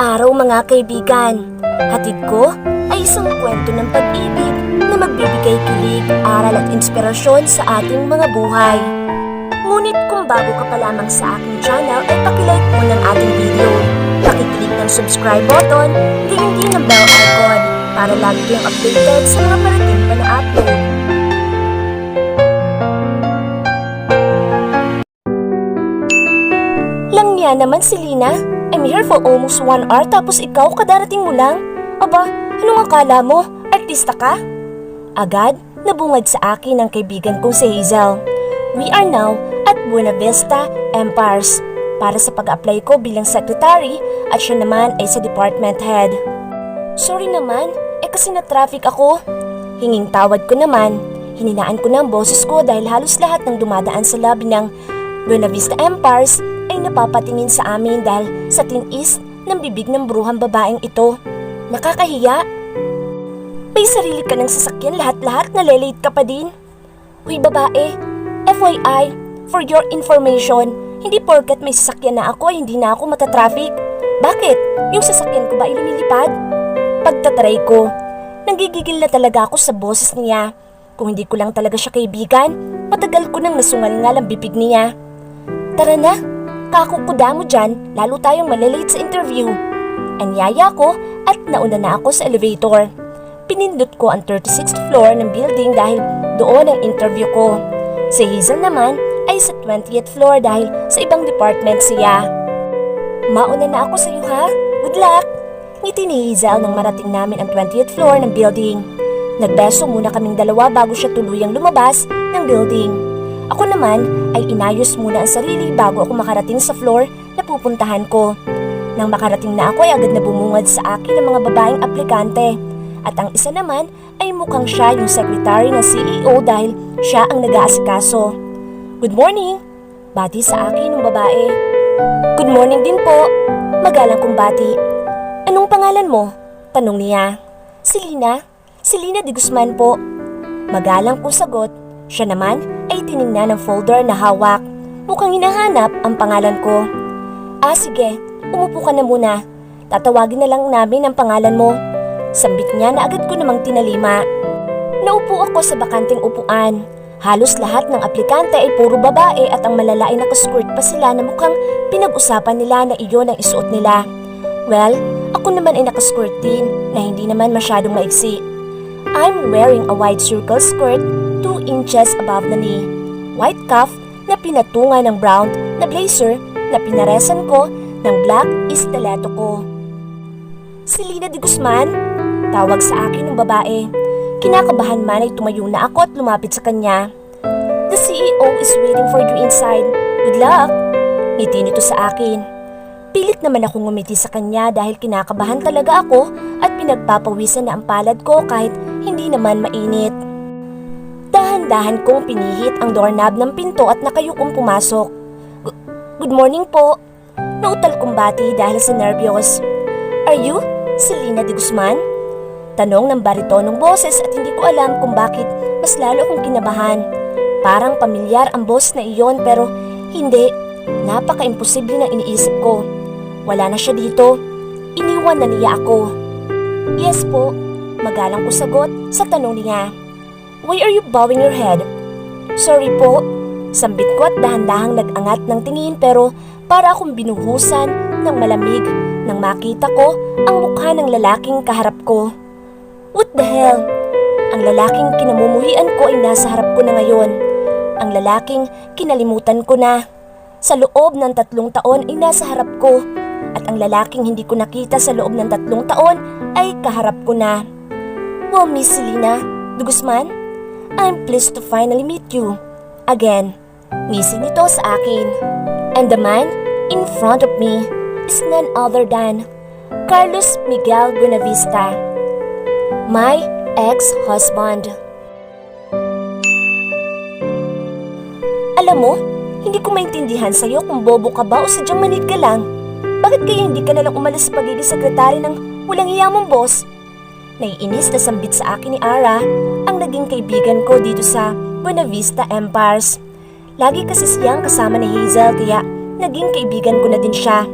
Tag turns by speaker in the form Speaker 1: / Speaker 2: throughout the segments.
Speaker 1: araw mga kaibigan. Hatid ko ay isang kwento ng pag-ibig na magbibigay kilig, aral at inspirasyon sa ating mga buhay. Ngunit kung bago ka pa lamang sa aking channel ay pakilike mo ng ating video. Pakiclick ng subscribe button, gayon din ng bell icon para lagi kayong updated sa mga parating pa na upload. Langya naman si Lina. I'm here for almost 1 hour tapos ikaw kadarating mo lang? Aba, anong akala mo? Artista ka? Agad, nabungad sa akin ang kaibigan kong si Hazel. We are now at Buena Vista Empires para sa pag-apply ko bilang secretary at siya naman ay sa department head. Sorry naman, kasi na-traffic ako. Hinging tawad ko naman, hininaan ko ng boses ko dahil halos lahat ng dumadaan sa lobby ng Buena Vista Empires ay napapatingin sa amin dahil sa tinis ng bibig ng bruhang babaeng ito. Nakakahiya. May sarili ka ng sasakyan, lahat-lahat nalilate ka pa din. Uy babae, FYI, for your information, hindi porket may sasakyan na ako, hindi na ako matatraffic. Bakit? Yung sasakyan ko ba ay lumilipad? Pagtatry ko, nanggigigil na talaga ako sa boses niya. Kung hindi ko lang talaga siya kaibigan, matagal ko nang nasungal-ngal ang bibig niya. Tara na, kakukuda mo dyan, lalo tayong malilate sa interview. Anyaya ko at nauna na ako sa elevator. Pinindot ko ang 36th floor ng building dahil doon ang interview ko. Si Hazel naman ay sa 20th floor dahil sa ibang department siya. Mauna na ako sa iyo ha, good luck! Ngiti ni Hazel nang marating namin ang 20th floor ng building. Nagbeso muna kaming dalawa bago siya tuluyang lumabas ng building. Ako naman ay inayos muna ang sarili bago ako makarating sa floor na pupuntahan ko. Nang makarating na ako ay agad na bumungad sa akin ng mga babaeng aplikante. At ang isa naman ay mukhang siya yung secretary ng CEO dahil siya ang nag-aasikaso. Good morning! Bati sa akin ng babae. Good morning din po. Magalang kong bati. Anong pangalan mo? Tanong niya. Si Lina de Guzman po. Magalang kong sagot. Siya naman ay tiningnan ng folder na hawak. Mukhang hinahanap ang pangalan ko. Sige, umupo ka na muna. Tatawagin na lang namin ang pangalan mo. Sambit niya na agad ko namang tinalima. Naupo ako sa bakanting upuan. Halos lahat ng aplikante ay puro babae at ang malala ay nakaskirt pa sila na mukhang pinag-usapan nila na iyon ang isuot nila. Well, ako naman ay nakaskirt din na hindi naman masyadong maiksi. I'm wearing a white circle skirt 2 inches above the knee. White cuff na pinatungan ng brown na blazer na pinaresan ko ng black stiletto ko. Si Lina de Guzman? Tawag sa akin ng babae. Kinakabahan man ay tumayo na ako at lumapit sa kanya. The CEO is waiting for you inside. Good luck! Ngiti nito sa akin. Pilit naman akong ngumiti sa kanya dahil kinakabahan talaga ako at pinagpapawisan na ang palad ko kahit hindi naman mainit. Dahan-dahan kong pinihit ang doorknob ng pinto at nakayukong pumasok. Good morning po. Nautal kong bati dahil sa nervyos. Are you si Lina de Guzman? Tanong ng baritonong boses at hindi ko alam kung bakit mas lalo akong kinabahan. Parang pamilyar ang boss na iyon pero hindi. Napaka-imposible na iniisip ko. Wala na siya dito. Iniwan na niya ako. Yes po. Magalang ko sagot sa tanong niya. Why are you bowing your head? Sorry po. Sambit ko at dahan-dahang nag-angat ng tingin pero para akong binuhusan ng malamig nang makita ko ang mukha ng lalaking kaharap ko. What the hell? Ang lalaking kinamumuhian ko ay nasa harap ko na ngayon. Ang lalaking kinalimutan ko na. Sa loob ng 3 taon ay nasa harap ko. At ang lalaking hindi ko nakita sa loob ng 3 taon ay kaharap ko na. Well, Miss Lina de Guzman, I'm pleased to finally meet you. Again, ngising nito sa akin. And the man in front of me is none other than Carlos Miguel Buenavista, my ex-husband. Alam mo, hindi ko maintindihan sa'yo kung bobo ka ba o sadyang manid ka lang. Bakit kaya hindi ka nalang umalis sa pagiging sekretary ng walang hiya mong boss? Naiinis na sambit sa akin ni Ara, ang naging kaibigan ko dito sa Buena Vista Empires. Lagi kasi siyang kasama ni Hazel kaya naging kaibigan ko na din siya.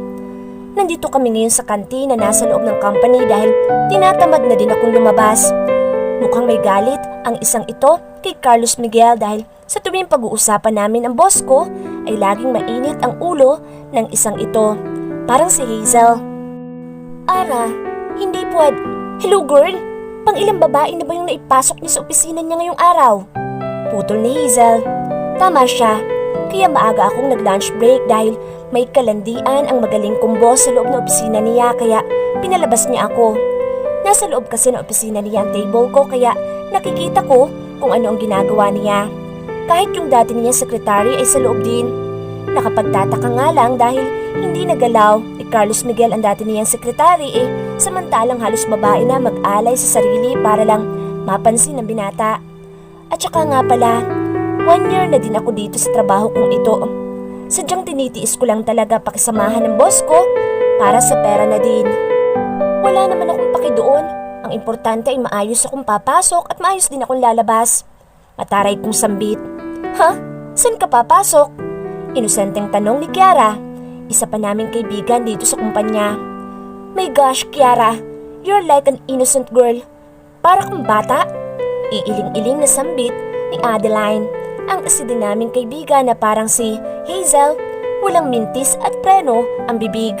Speaker 1: Nandito kami ngayon sa kantina na nasa loob ng company dahil tinatamad na din akong lumabas. Mukhang may galit ang isang ito kay Carlos Miguel dahil sa tuwing pag-uusapan namin ang boss ko ay laging mainit ang ulo ng isang ito. Parang si Hazel. Ara, hindi pwede. Hello girl, pang ilang babae na ba yung naipasok niya sa opisina niya ngayong araw? Putol ni Hazel. Tama siya, kaya maaga akong nag-lunch break dahil may kalandian ang magaling kong boss sa loob ng opisina niya kaya pinalabas niya ako. Nasa loob kasi ng opisina niya ang table ko kaya nakikita ko kung ano ang ginagawa niya. Kahit yung dati niya sekretary ay sa loob din. Nakapagtataka nga lang dahil hindi nagalaw ni Carlos Miguel ang dati niyang sekretary samantalang halos babae na mag-alay sa sarili para lang mapansin ng binata. At saka nga pala, 1 year na din ako dito sa trabaho kong ito. Sadyang tinitiis ko lang talaga pakisamahan ng boss ko para sa pera na din. Wala naman akong paki doon. Ang importante ay maayos akong papasok at maayos din akong lalabas. Mataray kong sambit. Ha? Saan ka papasok? Inosenteng tanong ni Kiara, isa pa naming kaibigan dito sa kumpanya. My gosh, Kiara, you're like an innocent girl. Para kang bata. Iiling-iling na sambit ni Adeline, ang isa din naming kaibigan na parang si Hazel, walang mintis at preno ang bibig.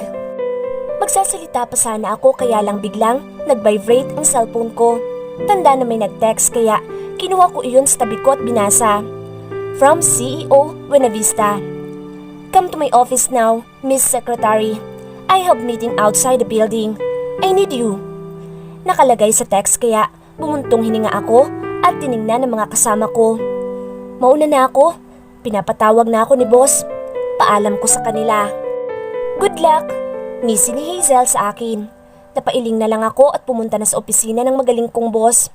Speaker 1: Magsasalita pa sana ako kaya lang biglang nag-vibrate ang cellphone ko. Tanda na may nag-text kaya kinuha ko iyon sa tabi ko at binasa. From CEO Buenavista. Come to my office now, Miss Secretary. I have meeting outside the building. I need you. Nakalagay sa text kaya bumuntong hininga ako at tiningnan ng mga kasama ko. Mauna na ako. Pinapatawag na ako ni boss. Paalam ko sa kanila. Good luck! Ngisi ni Hazel sa akin. Napailing na lang ako at pumunta na sa opisina ng magaling kong boss.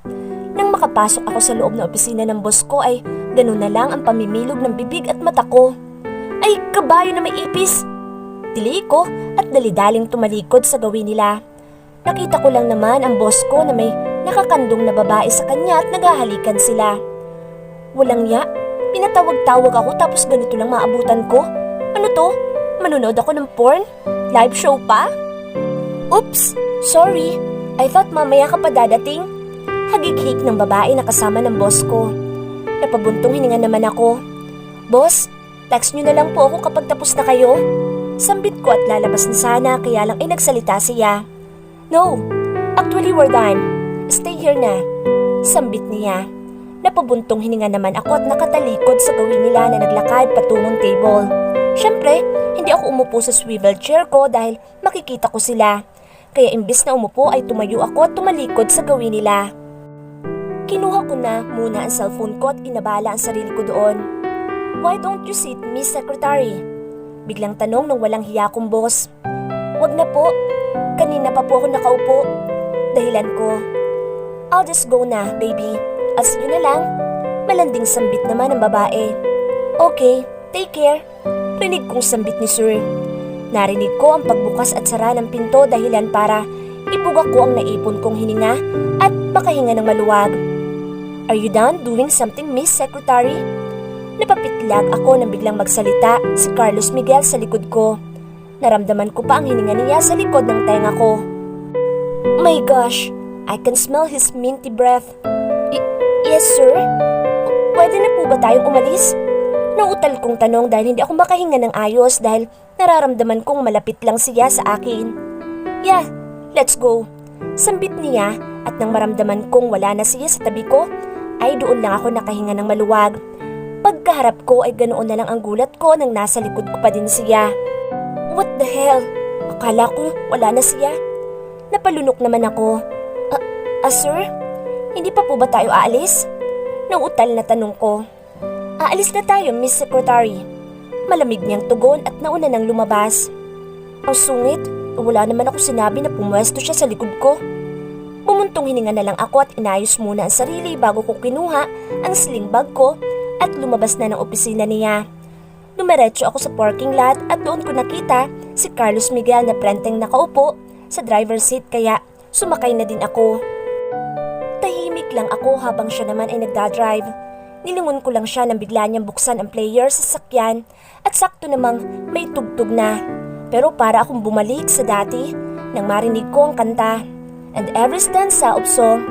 Speaker 1: Nang makapasok ako sa loob ng opisina ng boss ko ay ganun na lang ang pamimilog ng bibig at mata ko. Ay, kabayo na may ipis! Tili ko at dalidaling tumalikod sa gawin nila. Nakita ko lang naman ang boss ko na may nakakandong na babae sa kanya at naghahalikan sila. Walang ya, pinatawag-tawag ako tapos ganito lang maabutan ko. Ano to? Manonood ako ng porn? Live show pa? Oops, sorry. I thought mamaya ka pa dadating. Hagik-hik ng babae na kasama ng boss ko. Napabuntong hininga naman ako. Boss, text nyo na lang po ako kapag tapos na kayo. Sambit ko at lalabas na sana kaya lang ay nagsalita siya. No, actually we're done. Stay here na. Sambit niya. Napabuntong hininga naman ako at nakatalikod sa gawin nila na naglakad patungong table. Siyempre, hindi ako umupo sa swivel chair ko dahil makikita ko sila. Kaya imbis na umupo ay tumayo ako at tumalikod sa gawin nila. Kinuha ko na muna ang cellphone ko at inabala ang sarili ko doon. Why don't you sit, Miss Secretary? Biglang tanong ng walang hiya kong boss. Wag na po, kanina pa po ako nakaupo. Dahilan ko. I'll just go na, baby. As yun na lang, malanding sambit naman ng babae. Okay, take care. Rinig kong sambit ni Sir. Narinig ko ang pagbukas at sara ng pinto dahilan para ipuga ko ang naipon kong hininga at makahinga ng maluwag. Are you done doing something, Miss Secretary? Napapitlag ako nang biglang magsalita si Carlos Miguel sa likod ko. Naramdaman ko pa ang hininga niya sa likod ng tenga ko. My gosh, I can smell his minty breath. Yes, sir? Pwede na po ba tayong umalis? Nauutal kong tanong dahil hindi ako makahinga ng ayos dahil nararamdaman kong malapit lang siya sa akin. Yeah, let's go. Sambit niya at nang maramdaman kong wala na siya sa tabi ko, ay doon lang ako nakahinga ng maluwag. Pagkaharap ko ay ganoon na lang ang gulat ko nang nasa likod ko pa din siya. What the hell? Akala ko wala na siya. Napalunok naman ako. Sir? Hindi pa po ba tayo aalis? Nauutal na tanong ko. Aalis na tayo, Miss Secretary. Malamig niyang tugon at nauna nang lumabas. Ang sungit, wala naman ako sinabi na pumwesto siya sa likod ko. Bumuntong hininga na lang ako at inayos muna ang sarili bago ko kinuha ang sling bag ko at lumabas na ng opisina niya. Dumiretso ako sa parking lot at doon ko nakita si Carlos Miguel na prenteng nakaupo sa driver's seat kaya sumakay na din ako. Tahimik lang ako habang siya naman ay nagdadrive. Nilingon ko lang siya nang bigla niyang buksan ang player sa sasakyan at sakto namang may tugtog na. Pero para akong bumalik sa dati nang marinig ko ang kanta. And every stanza of song,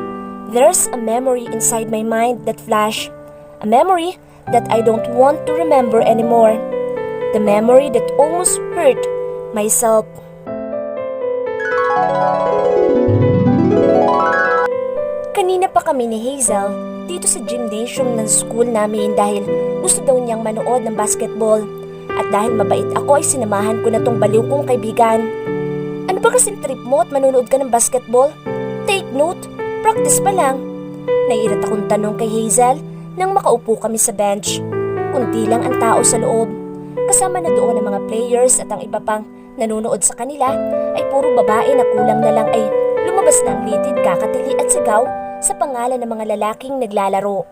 Speaker 1: there's a memory inside my mind that flash. A memory that I don't want to remember anymore. The memory that almost hurt myself. Kanina pa kami ni Hazel dito sa gymnasium ng school namin dahil gusto daw niyang manood ng basketball. At dahil mabait ako ay sinamahan ko na tong baliw kong kaibigan. Ano ba kasing trip mo at manonood ka ng basketball? Take note, practice pa lang. Naiirat akong tanong kay Hazel nang makaupo kami sa bench. Kunti lang ang tao sa loob. Kasama na doon ang mga players at ang iba pang nanonood sa kanila ay puro babae na kulang na lang ay lumabas na ang litid, kakatili at sigaw sa pangalan ng mga lalaking naglalaro.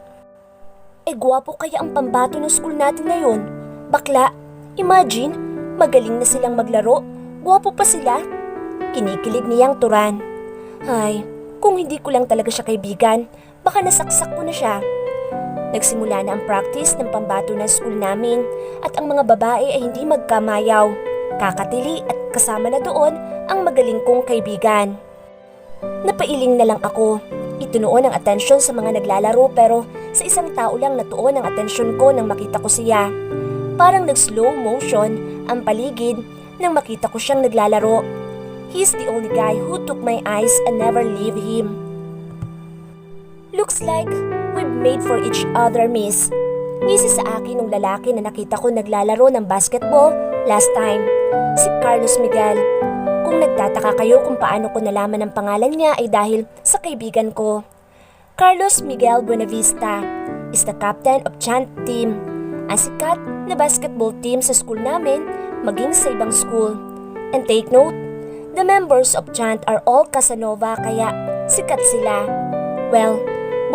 Speaker 1: Gwapo kaya ang pambato ng school natin ngayon. Bakla, imagine, magaling na silang maglaro. Gwapo pa sila. Kinikilig niyang turan. Ay, kung hindi ko lang talaga siya kaibigan, baka nasaksak ko na siya. Nagsimula na ang practice ng pambato ng school namin at ang mga babae ay hindi magkamayaw, kakatili at kasama na doon ang magaling kong kaibigan. Napailing na lang ako. Itunoon ang atensyon sa mga naglalaro pero sa isang tao lang natuon ang atensyon ko nang makita ko siya. Parang nag-slow motion ang paligid nang makita ko siyang naglalaro. He's the only guy who took my eyes and never leave him. Looks like we've made for each other, miss. Ngisi sa akin ng lalaki na nakita ko naglalaro ng basketball last time, si Carlos Miguel. Kung nagtataka kayo kung paano ko nalaman ang pangalan niya ay dahil sa kaibigan ko. Carlos Miguel Buenavista is the captain of Chant Team, ang sikat na basketball team sa school namin maging sa ibang school. And take note, the members of Chant are all Casanova kaya sikat sila. Well,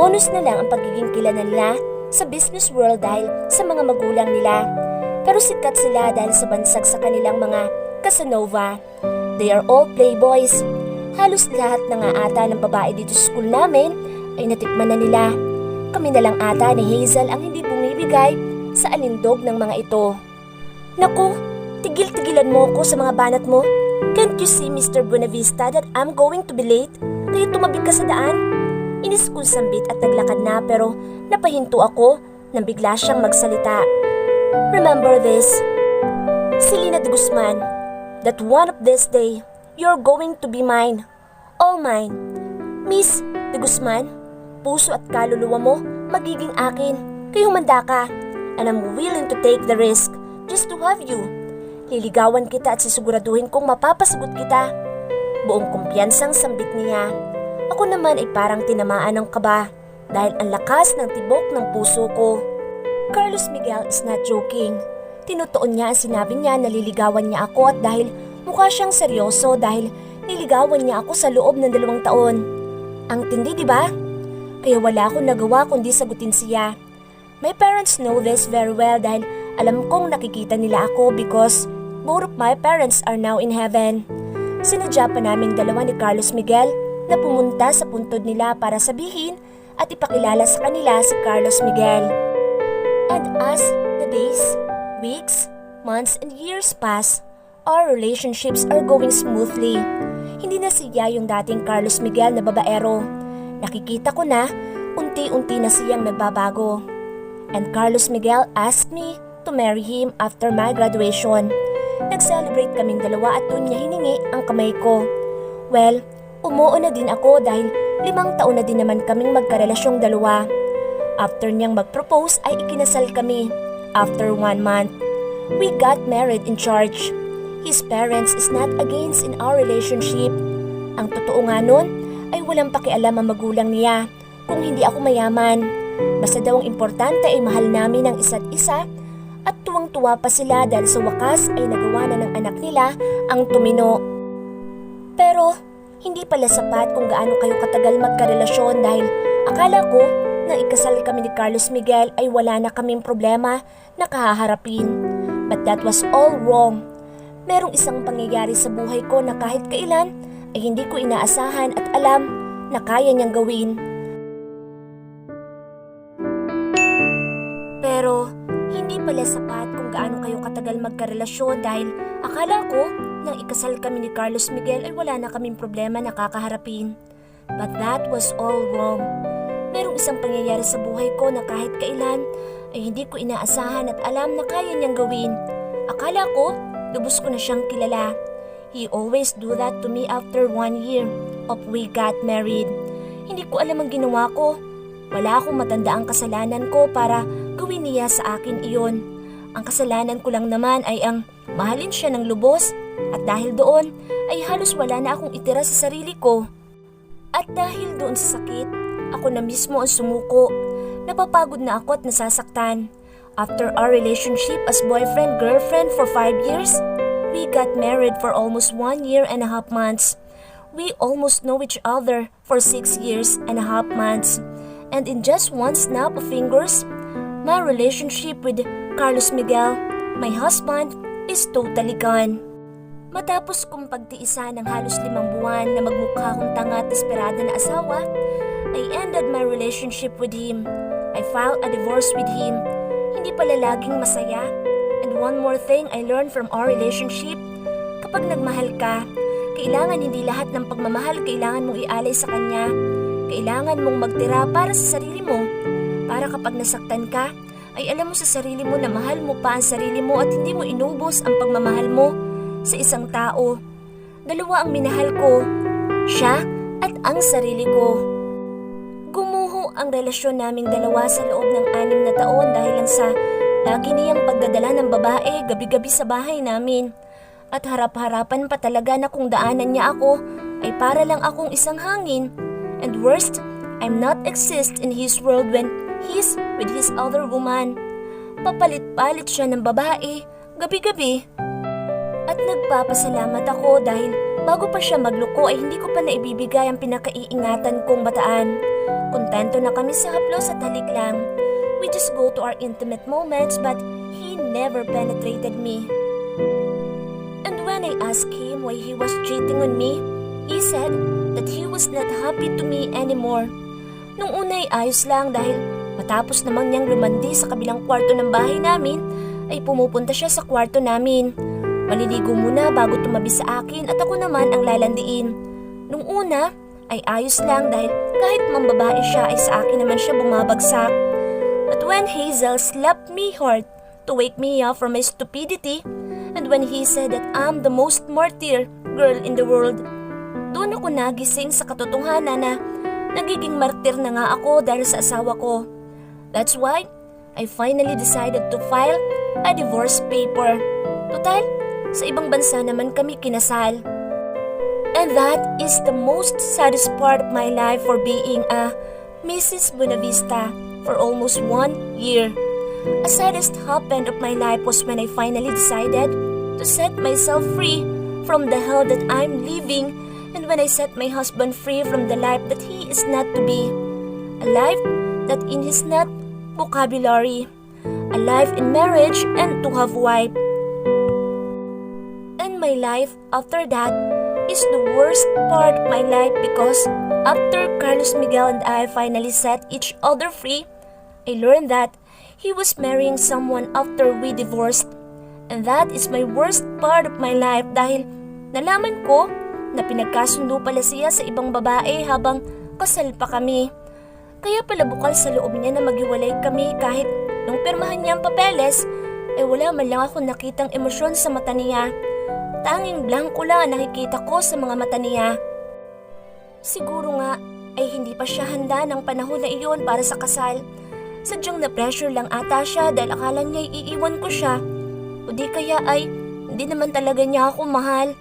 Speaker 1: bonus na lang ang pagiging kilala nila sa business world dahil sa mga magulang nila. Pero sikat sila dahil sa bansag sa kanilang mga Casanova. They are all playboys. Halos lahat na nga ata ng babae dito sa school namin ay natikman na nila. Kami na lang ata ni Hazel ang hindi bumibigay sa alindog ng mga ito. Naku, tigil-tigilan mo ko sa mga banat mo. Can't you see, Mr. Buenavista, that I'm going to be late? Kaya tumabig ka sa daan. Inis kong sambit at naglakad na pero napahinto ako nang bigla siyang magsalita. Remember this, Selena de Guzman, that one of this day, you're going to be mine. All mine. Miss de Guzman, puso at kaluluwa mo magiging akin. Kaya humanda ka. And I'm willing to take the risk just to have you. Liligawan kita at sisiguraduhin kong mapapasagot kita. Buong kumpiyansang sambit niya. Ako naman ay parang tinamaan ng kaba dahil ang lakas ng tibok ng puso ko. Carlos Miguel is not joking. Tinutuon niya ang sinabi niya na liligawan niya ako at dahil mukha siyang seryoso dahil niligawan niya ako sa loob ng 2 taon. Ang tindi, di ba? Kaya wala akong nagawa kundi sagutin siya. My parents know this very well dahil alam kong nakikita nila ako because both of my parents are now in heaven. Sinadya pa naming dalawa ni Carlos Miguel na pumunta sa puntod nila para sabihin at ipakilala sa kanila si Carlos Miguel. And as the days, weeks, months, and years pass, our relationships are going smoothly. Hindi na siya yung dating Carlos Miguel na babaero. Nakikita ko na, unti-unti na siyang nagbabago. And Carlos Miguel asked me to marry him after my graduation. Nag-celebrate kaming dalawa at doon niya hiningi ang kamay ko. Well, umuo na din ako dahil 5 taon na din naman kaming magkarelasyong dalawa. After niyang mag-propose ay ikinasal kami. After 1 month, we got married in church. His parents is not against in our relationship. Ang totoo nga nun ay walang pakialam ang magulang niya kung hindi ako mayaman. Basta daw ang importante ay mahal namin ang isa't isa at tuwang-tuwa pa sila dahil sa wakas ay nagawa na ng anak nila ang tumino. Pero hindi pala sapat kung gaano kayo katagal magkarelasyon dahil akala ko nang ikasal kami ni Carlos Miguel ay wala na kaming problema na kahaharapin. But that was all wrong. Merong isang pangyayari sa buhay ko na kahit kailan ay hindi ko inaasahan at alam na kaya niyang gawin. Pero Hindi pala sapat kung gaano kayo katagal magkarelasyon dahil akala ko nang ikasal kami ni Carlos Miguel ay wala na kaming problema na kakaharapin. But that was all wrong. Merong isang pangyayari sa buhay ko na kahit kailan ay hindi ko inaasahan at alam na kaya niyang gawin. Akala ko, lubos ko na siyang kilala. He always do that to me after 1 year of we got married. Hindi ko alam ang ginawa ko. Wala akong matandaang kasalanan ko para gawin niya sa akin iyon. Ang kasalanan ko lang naman ay ang mahalin siya ng lubos at dahil doon ay halos wala na akong itira sa sarili ko. At dahil doon sa sakit, ako na mismo ang sumuko. Napapagod na ako at nasasaktan. After our relationship as boyfriend-girlfriend for 5 years, we got married for almost 1 year and a half months. We almost know each other for 6 years and a half months. And in just one snap of fingers, my relationship with Carlos Miguel, my husband, is totally gone. Matapos kong pagtiisan ng halos 5 buwan na magmukha akong tanga at desperada na asawa, I ended my relationship with him. I filed a divorce with him. Hindi pala laging masaya. And one more thing I learned from our relationship, kapag nagmahal ka, kailangan hindi lahat ng pagmamahal kailangan mong ialay sa kanya. Kailangan mong magtira para sa sarili mo. Para kapag nasaktan ka, ay alam mo sa sarili mo na mahal mo pa ang sarili mo at hindi mo inubos ang pagmamahal mo sa isang tao. Dalawa ang minahal ko, siya at ang sarili ko. Gumuho ang relasyon naming dalawa sa loob ng 6 na taon dahil lang sa lagi niyang pagdadala ng babae gabi-gabi sa bahay namin. At harap-harapan pa talaga na kung daanan niya ako ay para lang akong isang hangin. And worst, I'm not exist in his world when he's with his other woman. Papalit-palit siya ng babae gabi-gabi. At nagpapasalamat ako dahil bago pa siya magluko ay hindi ko pa naibibigay ang pinakaiingatan kong bataan. Kontento na kami sa haplos at halik lang. We just go to our intimate moments but he never penetrated me. And when I asked him why he was cheating on me, he said that he was not happy to me anymore. Nung una ay ayos lang dahil matapos namang niyang lumandi sa kabilang kwarto ng bahay namin, ay pumupunta siya sa kwarto namin. Maliligo muna bago tumabi sa akin at ako naman ang lalandiin. Nung una ay ayos lang dahil kahit mambabae siya ay sa akin naman siya bumabagsak. But when Hazel slapped me hard to wake me up from my stupidity, and when he said that I'm the most martyr girl in the world, doon ako nagising sa katotohanan na nagiging martir na nga ako dahil sa asawa ko. That's why I finally decided to file a divorce paper. Total, sa ibang bansa naman kami kinasal. And that is the most saddest part of my life for being a Mrs. Buenavista for almost 1 year. A saddest happened of my life was when I finally decided to set myself free from the hell that I'm living, and when I set my husband free from the life that he is not to be. A life that in his not vocabulary. A life in marriage and to have wife. And my life after that is the worst part of my life because after Carlos Miguel and I finally set each other free, I learned that he was marrying someone after we divorced. And that is my worst part of my life dahil nalaman ko na pinagkasundo pala siya sa ibang babae habang kasal pa kami. Kaya pala bukal sa loob niya na maghiwalay kami kahit nung pirmahan niya ang papeles, wala man lang ako nakitang emosyon sa mata niya. Tanging blanko lang ang nakikita ko sa mga mata niya. Siguro nga ay hindi pa siya handa ng panahon na iyon para sa kasal. Sadyang na-pressure lang ata siya dahil akala niya iiwan ko siya. O di kaya ay hindi naman talaga niya ako mahal.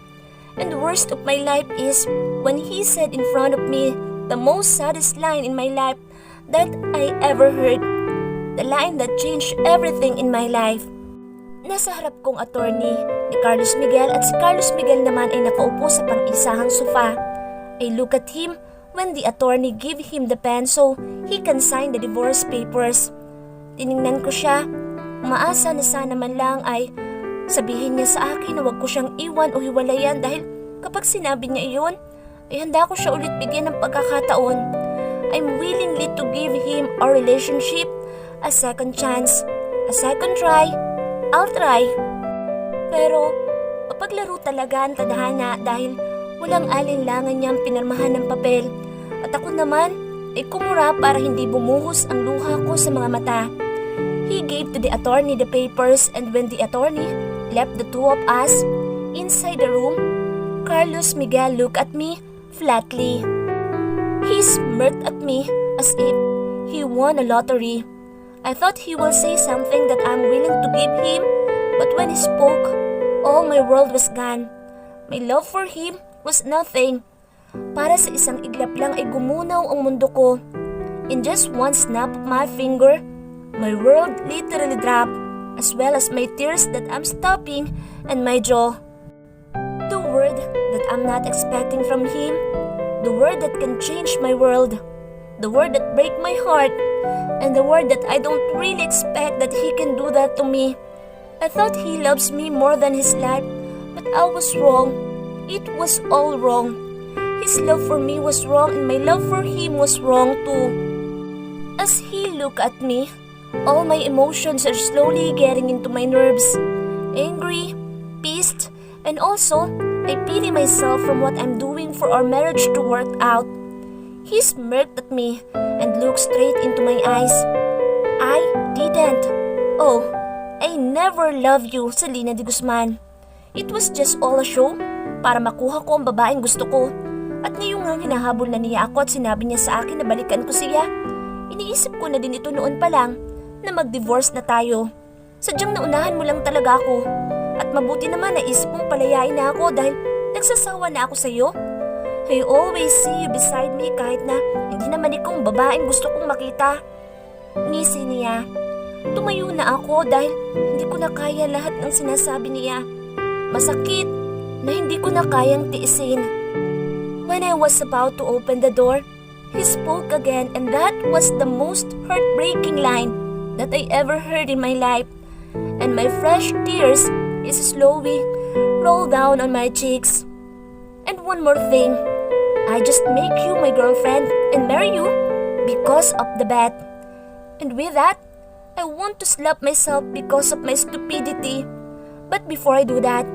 Speaker 1: And the worst of my life is when he said in front of me the most saddest line in my life that I ever heard. The line that changed everything in my life. Nasa harap kong attorney ni Carlos Miguel at si Carlos Miguel naman ay nakaupo sa pang-isahang sofa. I look at him when the attorney gave him the pen so he can sign the divorce papers. Tiningnan ko siya, umaasa na sana man lang ay sabihin niya sa akin na wag ko siyang iwan o hiwalayan dahil kapag sinabi niya iyon, ay handa ko siya ulit bigyan ng pagkakataon. I'm willingly to give him our relationship a second chance, a A second try, I'll try. Pero, paglaro talaga ang tadhana dahil walang alinlangan niyang pinirmahan ng papel. At ako naman ay kumura para hindi bumuhos ang luha ko sa mga mata. He gave to the attorney the papers, and when the attorney left the two of us inside the room, Carlos Miguel looked at me flatly. He smirked at me as if he won a lottery. I thought he will say something that I'm willing to give him, but when he spoke, all my world was gone. My love for him was nothing. Para sa isang iglap lang ay gumunaw ang mundo ko. In just one snap of my finger, my world literally dropped, as well as my tears that I'm stopping and my jaw. The word that I'm not expecting from him, the word that can change my world, the word that break my heart, and the word that I don't really expect that he can do that to me. I thought he loves me more than his life, but I was wrong. It was all wrong. His love for me was wrong and my love for him was wrong too. As he looked at me, all my emotions are slowly getting into my nerves. Angry, pissed, and also, I pity myself from what I'm doing for our marriage to work out. He smirked at me and looked straight into my eyes. I didn't. Oh, I never loved you, Selena de Guzman. It was just all a show para makuha ko ang babaeng gusto ko. At ngayong nga hinahabol na niya ako at sinabi niya sa akin na balikan ko siya. Iniisip ko na din ito noon pa lang na mag-divorce na tayo. Sadyang naunahan mo lang talaga ako. At mabuti naman naisip mong palayain na ako dahil nagsasawa na ako sa iyo. I always see you beside me kahit na hindi naman ikaw ang babaeng gusto kong makita. Ngisi niya. Tumayo na ako dahil hindi ko na kaya lahat ng sinasabi niya. Masakit na hindi ko na kayang tiisin. When I was about to open the door, he spoke again, and that was the most heartbreaking line that I ever heard in my life. And my fresh tears is slowly rolled down on my cheeks. And one more thing, I just make you my girlfriend and marry you because of the bet. And with that, I want to slap myself because of my stupidity. But before I do that,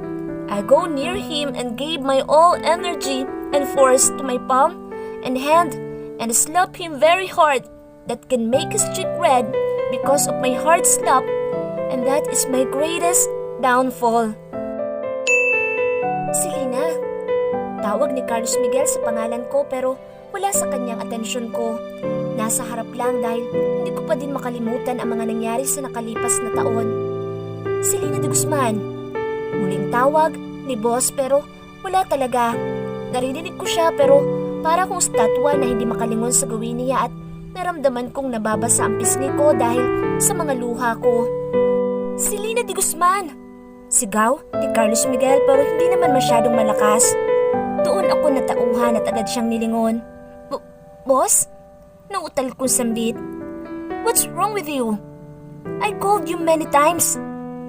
Speaker 1: I go near him and gave my all energy and force to my palm and hand and slap him very hard that can make his cheek red because of my hard slap, and that is my greatest downfall. Selena, tawag ni Carlos Miguel sa pangalan ko pero wala sa kanyang atensyon ko. Nasa harap lang dahil hindi ko pa din makalimutan ang mga nangyari sa nakalipas na taon. Selena de Guzman, muling tawag ni boss pero wala talaga. Narinig ko siya pero para akong statwa na hindi makalingon sa gawin niya at naramdaman kong nababasa ang pisngi ko dahil sa mga luha ko. Selena de Guzman! Sigaw ni Carlos Miguel pero hindi naman masyadong malakas. Doon ako natauhan at agad siyang nilingon. Boss? Nautal kong sambit. What's wrong with you? I called you many times.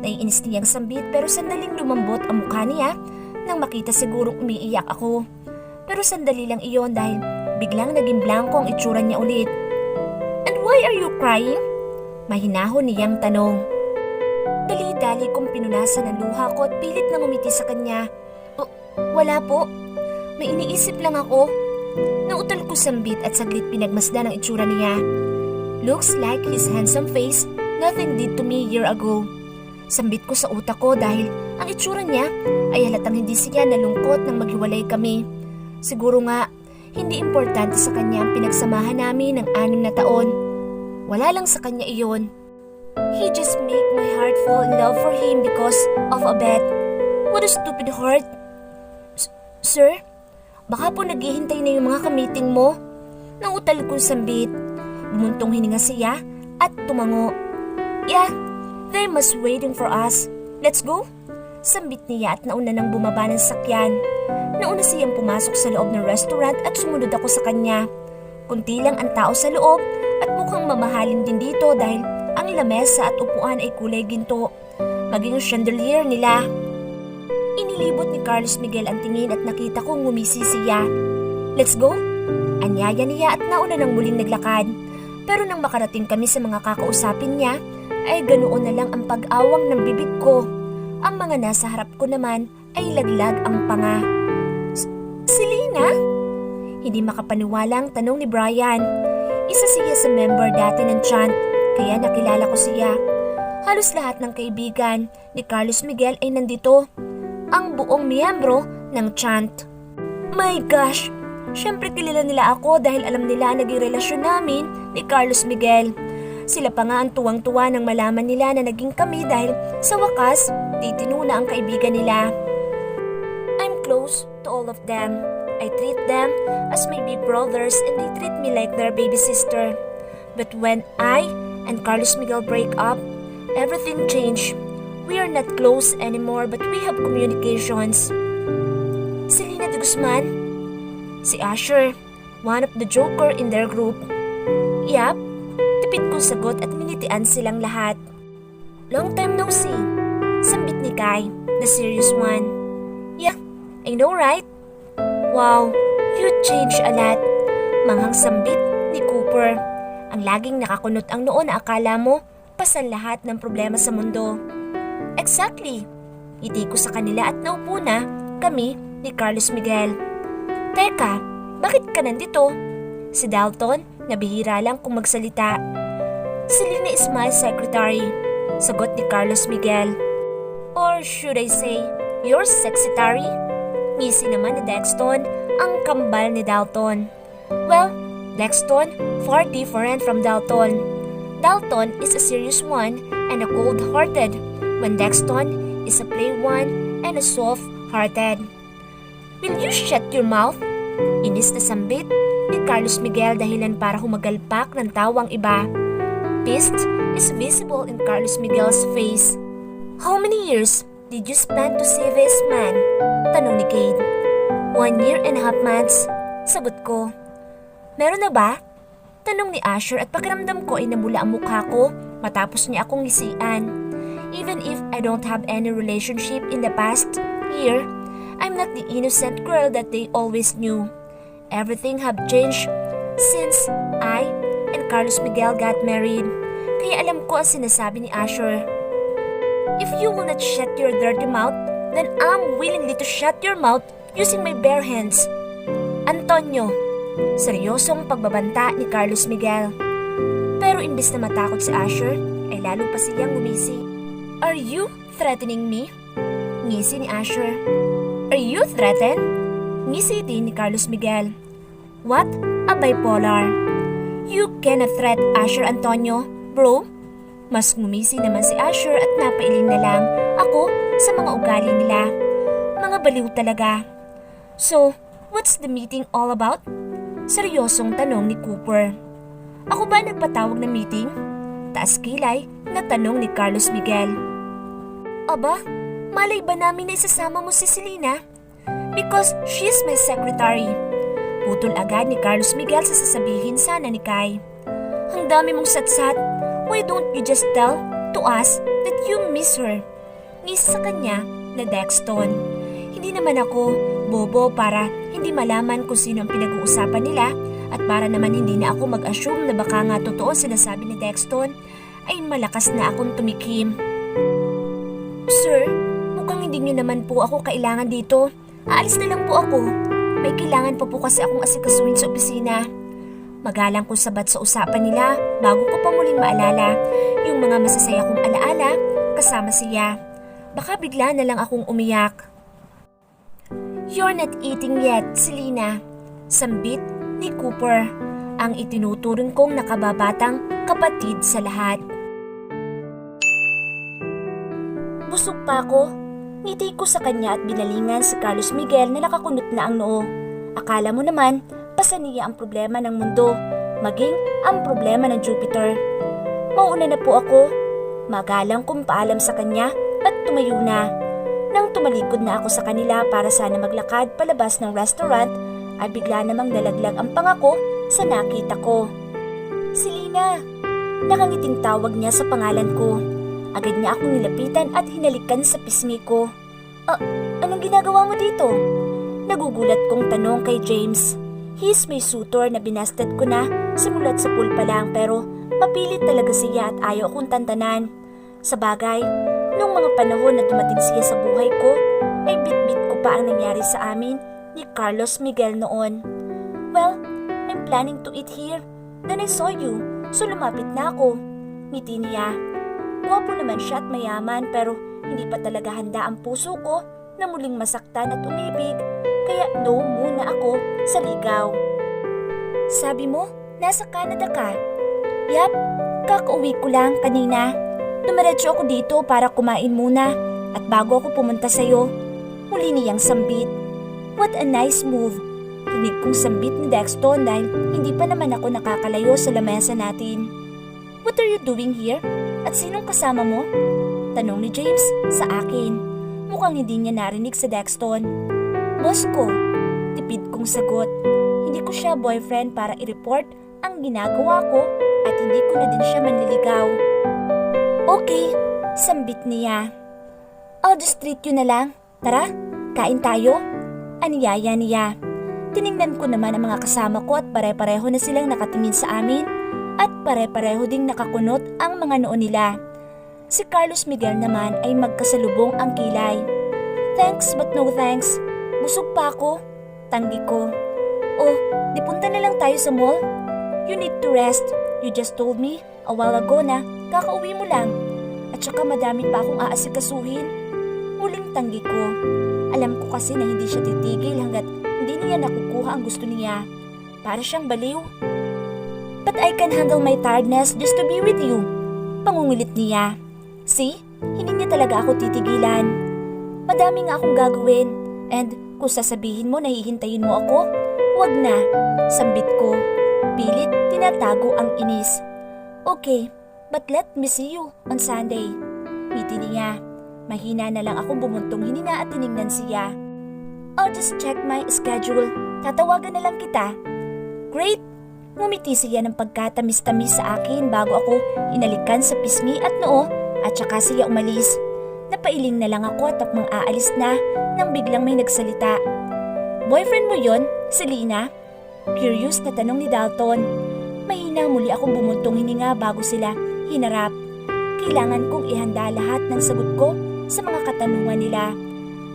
Speaker 1: Naiinis niyang sambit pero sandaling lumambot ang mukha niya nang makita sigurong umiiyak ako. Pero sandali lang iyon dahil biglang naging blanko ang itsura niya ulit. And why are you crying? Mahinahon niyang tanong. Dali-dali kong pinunasan ang luha ko at pilit na ngumiti sa kanya. Wala po. May iniisip lang ako. Nautal ko sambit at saglit pinagmasdan ang itsura niya. Looks like his handsome face nothing did to me year ago. Sambit ko sa utak ko dahil ang itsura niya ay halatang hindi siya nalungkot nang maghiwalay kami. Siguro nga, hindi importante sa kanya ang pinagsamahan namin ng 6 na taon. Wala lang sa kanya iyon. He just make my heart fall in love for him because of a bet. What a stupid heart. Sir, baka po naghihintay na yung mga kamiting mo. Nautal kong sambit. Bumuntong hininga siya at tumango. Yeah, they must waiting for us. Let's go. Sambit niya at nauna nang bumaba ng sakyan. Nauna siyang pumasok sa loob ng restaurant at sumunod ako sa kanya. Kunti lang ang tao sa loob at mukhang mamahalin din dito dahil ang lamesa at upuan ay kulay ginto. Maging chandelier nila. Inilibot ni Carlos Miguel ang tingin at nakita kong ngumisi siya. Let's go. Anyaya niya at nauna nang muling naglakad. Pero nang makarating kami sa mga kakausapin niya, ay ganoon na lang ang pag-awang ng bibig ko. Ang mga nasa harap ko naman ay laglag ang panga. Selena? Hindi makapaniwalang tanong ni Brian. Isa siya sa member dati ng Chant, kaya nakilala ko siya. Halos lahat ng kaibigan ni Carlos Miguel ay nandito. Ang buong miyembro ng Chant. My gosh! Siyempre kilala nila ako dahil alam nila naging relasyon namin ni Carlos Miguel. Sila pa nga ang tuwang-tuwa nang malaman nila na naging kami dahil sa wakas, titino na ang kaibigan nila. I'm close to all of them. I treat them as my big brothers and they treat me like their baby sister. But when I and Carlos Miguel break up, everything changed. We are not close anymore but we have communications. Selena de Guzman? Si Asher, one of the joker in their group. Yap, tipid kong sagot at minitian silang lahat. Long time no see. Sambit ni Kai, the serious one. Yeah, I know right? Wow, you changed a lot. Manghang sambit ni Cooper. Ang laging nakakunot ang noo na akala mo pasan lahat ng problema sa mundo. Exactly. Ngiti ko sa kanila at naupo na kami ni Carlos Miguel. Teka, bakit ka nandito? Si Dalton, nabihira lang kung magsalita. Selena is my secretary, sagot ni Carlos Miguel. Or should I say, your sexitary? Ngisi naman ni Dexton, ang kambal ni Dalton. Well, Dexton, far different from Dalton. Dalton is a serious one and a cold-hearted, when Dexton is a play one and a soft-hearted. Will you shut your mouth? Inis na sambit ni Carlos Miguel dahilan para humagalpak ng tawang iba. Pissed is visible in Carlos Miguel's face. How many years did you spend to see this man? Tanong ni Kate. 1 year and a half months, sagot ko. Meron na ba? Tanong ni Asher at pakiramdam ko ay namula ang mukha ko matapos niya akong ngisian. Even if I don't have any relationship in the past year, I'm not the innocent girl that they always knew. Everything have changed since I and Carlos Miguel got married. Kaya alam ko ang sinasabi ni Asher. If you will not shut your dirty mouth, then I'm willingly to shut your mouth using my bare hands. Antonio, seryosong pagbabanta ni Carlos Miguel. Pero imbis na matakot si Asher, ay lalo pa siyang gumisi. Are you threatening me? Ngisi ni Asher. Are you threatened? Ngisi din ni Carlos Miguel. What a bipolar. You cannot threat Asher Antonio, bro. Mas ngumisi naman si Asher at napailing na lang ako sa mga ugali nila. Mga baliw talaga. So, what's the meeting all about? Seryosong tanong ni Cooper. Ako ba nagpatawag ng meeting? Taas kilay na tanong ni Carlos Miguel. Aba, malay ba namin na isasama mo si Selena? Because she's my secretary. Putol agad ni Carlos Miguel sa sasabihin sana ni Kai. Ang dami mong satsat. Why don't you just tell to us that you miss her? Ngisi sa kanya na Dexton. Hindi naman ako bobo para hindi malaman kung sino ang pinag-uusapan nila at para naman hindi na ako mag-assume na baka nga totoo sinasabi ni Dexton ay malakas na akong tumikim. Sir, mukhang hindi nyo naman po ako kailangan dito. Aalis na lang po ako. May kailangan pa po kasi akong asikasuhin sa opisina. Magalang kong sabat sa usapan nila bago ko pa muling maalala yung mga masasaya kong alaala kasama siya. Baka bigla na lang akong umiyak. You're not eating yet, Selena. Sambit ni Cooper, ang itinuturing kong nakababatang kapatid sa lahat. Busog pa ako. Ngiti ko sa kanya at binalingan si Carlos Miguel na nakakunot na ang noo. Akala mo naman, pasaniya ang problema ng mundo, maging ang problema ng Jupiter. Mauuna na po ako. Magalang kong paalam sa kanya at tumayo na. Nang tumalikod na ako sa kanila para sana maglakad palabas ng restaurant, ay bigla namang nalaglag ang pangako sa nakita ko. Selena! Nakangiting tawag niya sa pangalan ko. Agad niya akong nilapitan at hinalikan sa pisngi ko. Anong ginagawa mo dito? Nagugulat kong tanong kay James. He's my suitor na binasted ko na simulat sa pool pa lang pero Mapilit talaga siya at ayaw akong tantanan. Sa bagay, nung mga panahon na dumating siya sa buhay ko, ay bit-bit ko pa ang nangyari sa amin ni Carlos Miguel noon. Well, I'm planning to eat here. Then I saw you, so lumapit na ako. Ngiti niya. Gwapo naman siya at mayaman pero hindi pa talaga handa ang puso ko na muling masaktan at umibig. Kaya no muna ako sa ligaw. Sabi mo, nasa Canada ka? Yap, kakauwi ko lang kanina. Dumiretso ako dito para kumain muna at bago ako pumunta sa'yo. Muli niyang sambit. What a nice move. Rinig kong sambit ni Dexton dahil hindi pa naman ako nakakalayo sa lamesa natin. What are you doing here? At sinong kasama mo? Tanong ni James sa akin. Mukhang hindi niya narinig sa Dexton. Boss ko. Tipid kong sagot. Hindi ko siya boyfriend para i-report ang ginagawa ko at hindi ko na din siya manliligaw. Okay, sambit niya. I'll just treat you na lang. Tara, kain tayo. Aniyaya niya. Tiningnan ko naman ang mga kasama ko at pare-pareho na silang nakatingin sa amin at pare-pareho ding nakakunot ang mga noo nila. Si Carlos Miguel naman ay magkasalubong ang kilay. Thanks but no thanks. Busog pa ako. Tanggi ko. Oh, di punta na lang tayo sa mall? You need to rest. You just told me a while ago na kakauwi mo lang. At saka madami pa akong aasikasuhin. Muling tanggi ko. Alam ko kasi na hindi siya titigil hanggat hindi niya nakukuha ang gusto niya. Para siyang baliw. But I can handle my tiredness just to be with you. Pangungulit niya. See? Hindi niya talaga ako titigilan. Madami nga akong gagawin. And kung sasabihin mo na hihintayin mo ako, wag na. Sambit ko. Pilit tinatago ang inis. Okay, but let me see you on Sunday. Ngiti niya. Mahina na lang akong bumuntong hinina at tinignan siya. I'll just check my schedule. Tatawagan na lang kita. Great! Ngumiti siya ng pagkatamis-tamis sa akin bago ako inalikan sa pisngi at noo at saka siya umalis. Napailing na lang ako at akong aalis na nang biglang may nagsalita. Boyfriend mo yon, Selena? Curious na tanong ni Dalton. Mahina muli akong bumuntong hininga bago sila hinarap. Kailangan kong ihanda lahat ng sagot ko sa mga katanungan nila.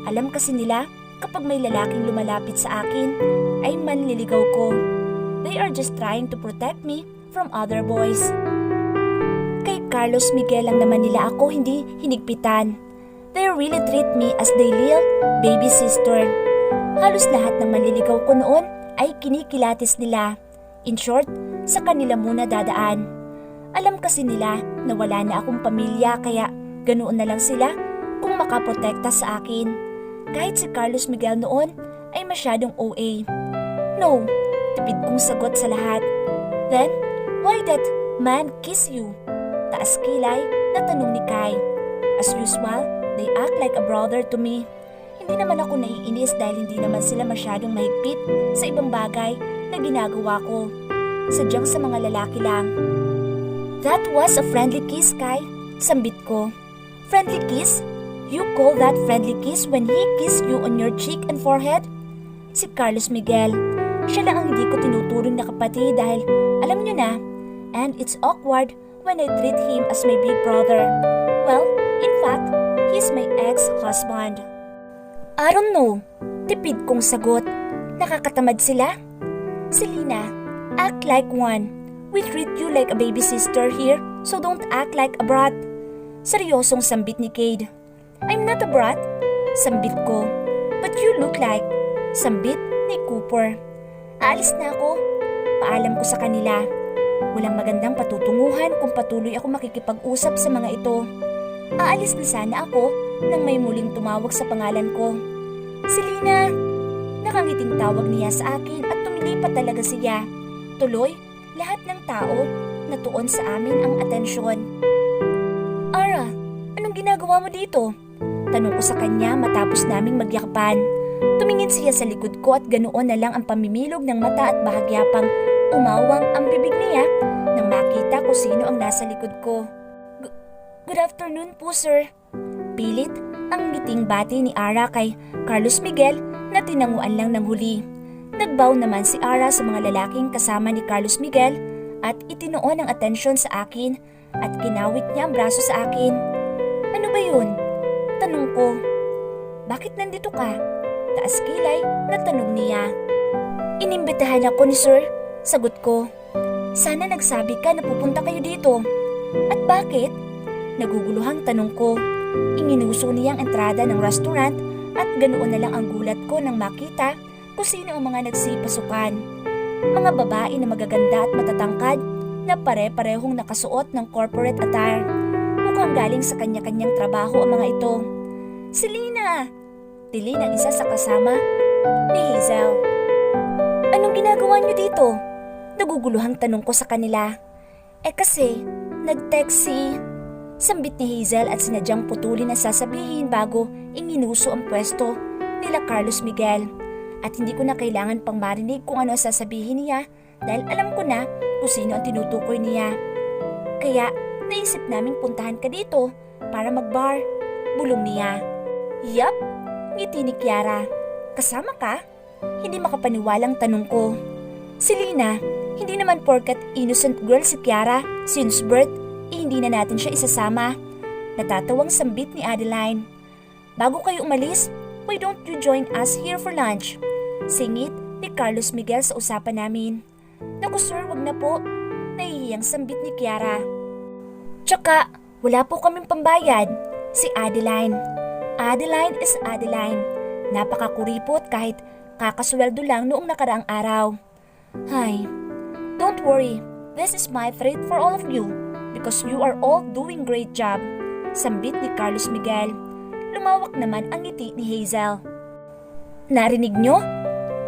Speaker 1: Alam kasi nila kapag may lalaking lumalapit sa akin ay manliligaw ko. They are just trying to protect me from other boys. Kay Carlos Miguel lang naman nila ako hindi hinigpitan. They really treat me as their little baby sister. Halos lahat ng manliligaw ko noon ay kinikilatis nila. In short, sa kanila muna dadaan. Alam kasi nila na wala na akong pamilya kaya ganoon na lang sila kung makaprotekta sa akin. Kahit si Carlos Miguel noon ay masyadong OA. No, tipid kong sagot sa lahat. Then, why that man kiss you? Taas kilay na tanong ni Kai. As usual, they act like a brother to me. Hindi naman ako naiinis dahil hindi naman sila masyadong mahigpit sa ibang bagay na ginagawa ko. Sadyang sa mga lalaki lang. That was a friendly kiss, Kai. Sambit ko. Friendly kiss? You call that friendly kiss when he kissed you on your cheek and forehead? Si Carlos Miguel. Siya lang ang hindi ko tinuturing na kapatid dahil alam niyo na. And it's awkward when I treat him as my big brother. Well, in fact, he's my ex-husband. I don't know. Tipid kong sagot. Nakakatamad sila? Selena, act like one. We treat you like a baby sister here, so don't act like a brat. Seryosong sambit ni Cade. I'm not a brat. Sambit ko. But you look like. Sambit ni Cooper. Aalis na ako. Paalam ko sa kanila. Walang magandang patutunguhan kung patuloy ako makikipag-usap sa mga ito. Aalis na sana ako nang may muling tumawag sa pangalan ko. Selena! Nakangiting tawag niya sa akin at tumili pa talaga siya. Tuloy, lahat ng tao natuon sa amin ang atensyon. Ara, anong ginagawa mo dito? Tanong ko sa kanya matapos naming magyakapan. Tumingin siya sa likod ko at ganoon na lang ang pamimilog ng mata at bahagya pang umawang ang bibig niya nang makita ko sino ang nasa likod ko. Good afternoon po, sir. Pilit ang ngiting bati ni Ara kay Carlos Miguel na tinanguan lang ng huli. Nagbow naman si Ara sa mga lalaking kasama ni Carlos Miguel at itinuon ang atensyon sa akin at kinawit niya ang braso sa akin. Ano ba yun? Tanong ko. Bakit nandito ka? Taas kilay na tanong niya. Inimbitahan ako ni Sir. Sagot ko. Sana nagsabi ka na pupunta kayo dito. At bakit? Naguguluhang tanong ko. Inginuso niya ang entrada ng restaurant at ganoon na lang ang gulat ko nang makita kung sino ang mga nagsipasukan. Mga babae na magaganda at matatangkad na pare-parehong nakasuot ng corporate attire. Mukhang galing sa kanya-kanyang trabaho ang mga ito. Selena! Tili ng isa sa kasama ni Hazel. Anong ginagawa niyo dito? Naguguluhang tanong ko sa kanila. Kasi, nag-text si... Sambit ni Hazel at sinadyang putulin ang sasabihin bago inginuso ang pwesto nila Carlos Miguel. At hindi ko na kailangan pang marinig kung ano ang sasabihin niya dahil alam ko na kung sino ang tinutukoy niya. Kaya naisip naming puntahan ka dito para mag-bar. Bulong niya. Yup, ngiti ni Kiara. Kasama ka? Hindi makapaniwalang tanong ko. Selena, hindi naman porkat innocent girl si Kiara since birth, hindi na natin siya isasama. Natatawang sambit ni Adeline. Bago kayo umalis, why don't you join us here for lunch? Singit ni Carlos Miguel sa usapan namin. Naku sir, wag na po. Nahihiyang sambit ni Kiara. Tsaka, wala po kaming pambayad. Si Adeline. Adeline is Adeline. Napakakuripot kahit kakasweldo lang noong nakaraang araw. Hay, don't worry. This is my treat for all of you. Because you are all doing great job. Sambit ni Carlos Miguel. Lumawak naman ang ngiti ni Hazel. Narinig nyo?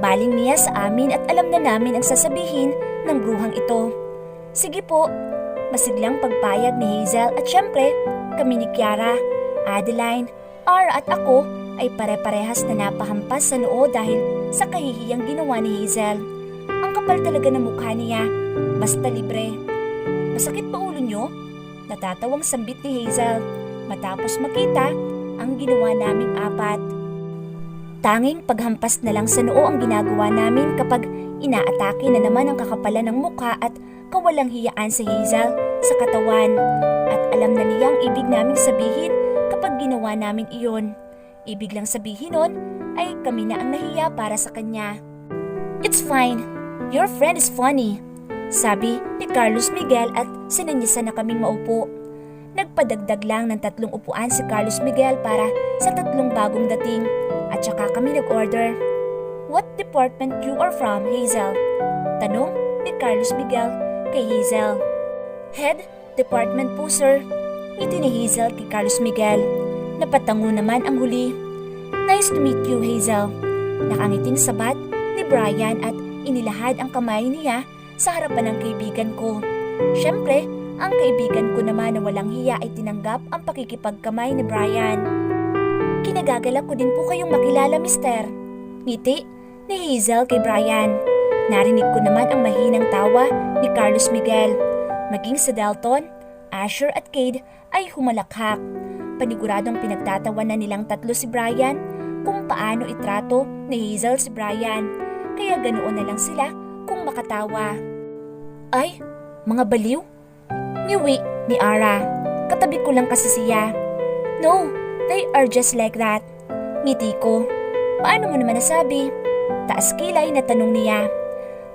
Speaker 1: Baling niya sa amin at alam na namin ang sasabihin ng bruhang ito. Sige po. Masiglang pagpayag ni Hazel at syempre, kami ni Kiara, Adeline, Ara at ako ay pare-parehas na napahampas sa noo dahil sa kahihiyang ginawa ni Hazel. Ang kapal talaga ng mukha niya. Basta libre. Masakit ba ulo nyo? Natatawang sambit ni Hazel matapos makita ang ginawa naming apat. Tanging paghampas na lang sa noo ang ginagawa namin kapag inaatake na naman ang kakapalan ng mukha at kawalang hiyaan si Hazel sa katawan. At alam na niya ang ibig naming sabihin kapag ginawa namin iyon. Ibig lang sabihin nun ay kami na ang nahiya para sa kanya. It's fine. Your friend is funny. Sabi ni Carlos Miguel at sinanyasan na kaming maupo. Nagpadagdag lang ng 3 upuan si Carlos Miguel para sa 3 bagong dating at saka kami nag-order. What department you are from, Hazel? Tanong ni Carlos Miguel kay Hazel. Head department po sir. Ngiti ni Hazel kay Carlos Miguel. Napatango naman ang huli. Nice to meet you, Hazel. Nakangiting sabat ni Brian at inilahad ang kamay niya sa harapan ng kaibigan ko. Siyempre, ang kaibigan ko naman na walang hiya ay tinanggap ang pakikipagkamay ni Brian. Kinagagalak ko din po kayong makilala, mister. Ngiti ni Hazel kay Brian. Narinig ko naman ang mahinang tawa ni Carlos Miguel. Maging sa Dalton, Asher at Cade ay humalakhak. Paniguradong pinagtatawanan nilang 3 si Brian kung paano itrato ni Hazel si Brian. Kaya ganoon na lang sila kung makatawa. Ay, mga baliw? Ngiwi ni Ara. Katabi ko lang kasi siya. No, they are just like that. Ngiti ko. Paano mo naman nasabi? Taas kilay na tanong niya.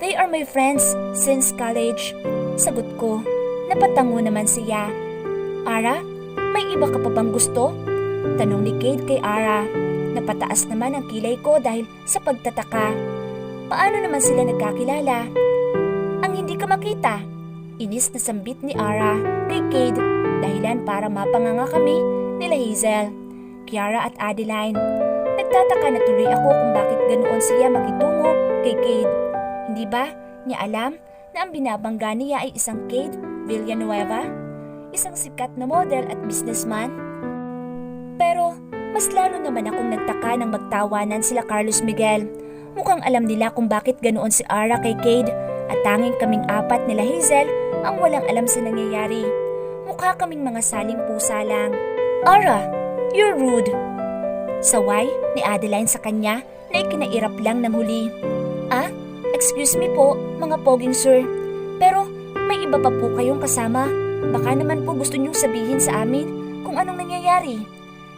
Speaker 1: They are my friends since college. Sagot ko. Napatango naman siya. Ara, may iba ka pa bang gusto? Tanong ni Cade kay Ara. Napataas naman ang kilay ko dahil sa pagtataka. Paano naman sila nagkakilala? Ang hindi ka makita. Inis na sambit ni Ara kay Cade dahilan para mapanganga kami nila Hazel, Kiara at Adeline. Nagtataka na tuloy ako kung bakit ganoon siya makitungo kay Cade. Hindi ba niya alam na ang binabangga niya ay isang Cade Villanueva? Isang sikat na model at businessman? Pero mas lalo naman akong nagtaka nang magtawanan sila Carlos Miguel. Mukhang alam nila kung bakit ganoon si Ara kay Cade at tanging kaming apat nila Hazel ang walang alam sa nangyayari. Mukha kaming mga saling pusa lang. Ara, you're rude. Saway ni Adeline sa kanya na ikinairap lang ng huli. Ah, excuse me po mga poging sir. Pero may iba pa po kayong kasama. Baka naman po gusto niyong sabihin sa amin kung anong nangyayari.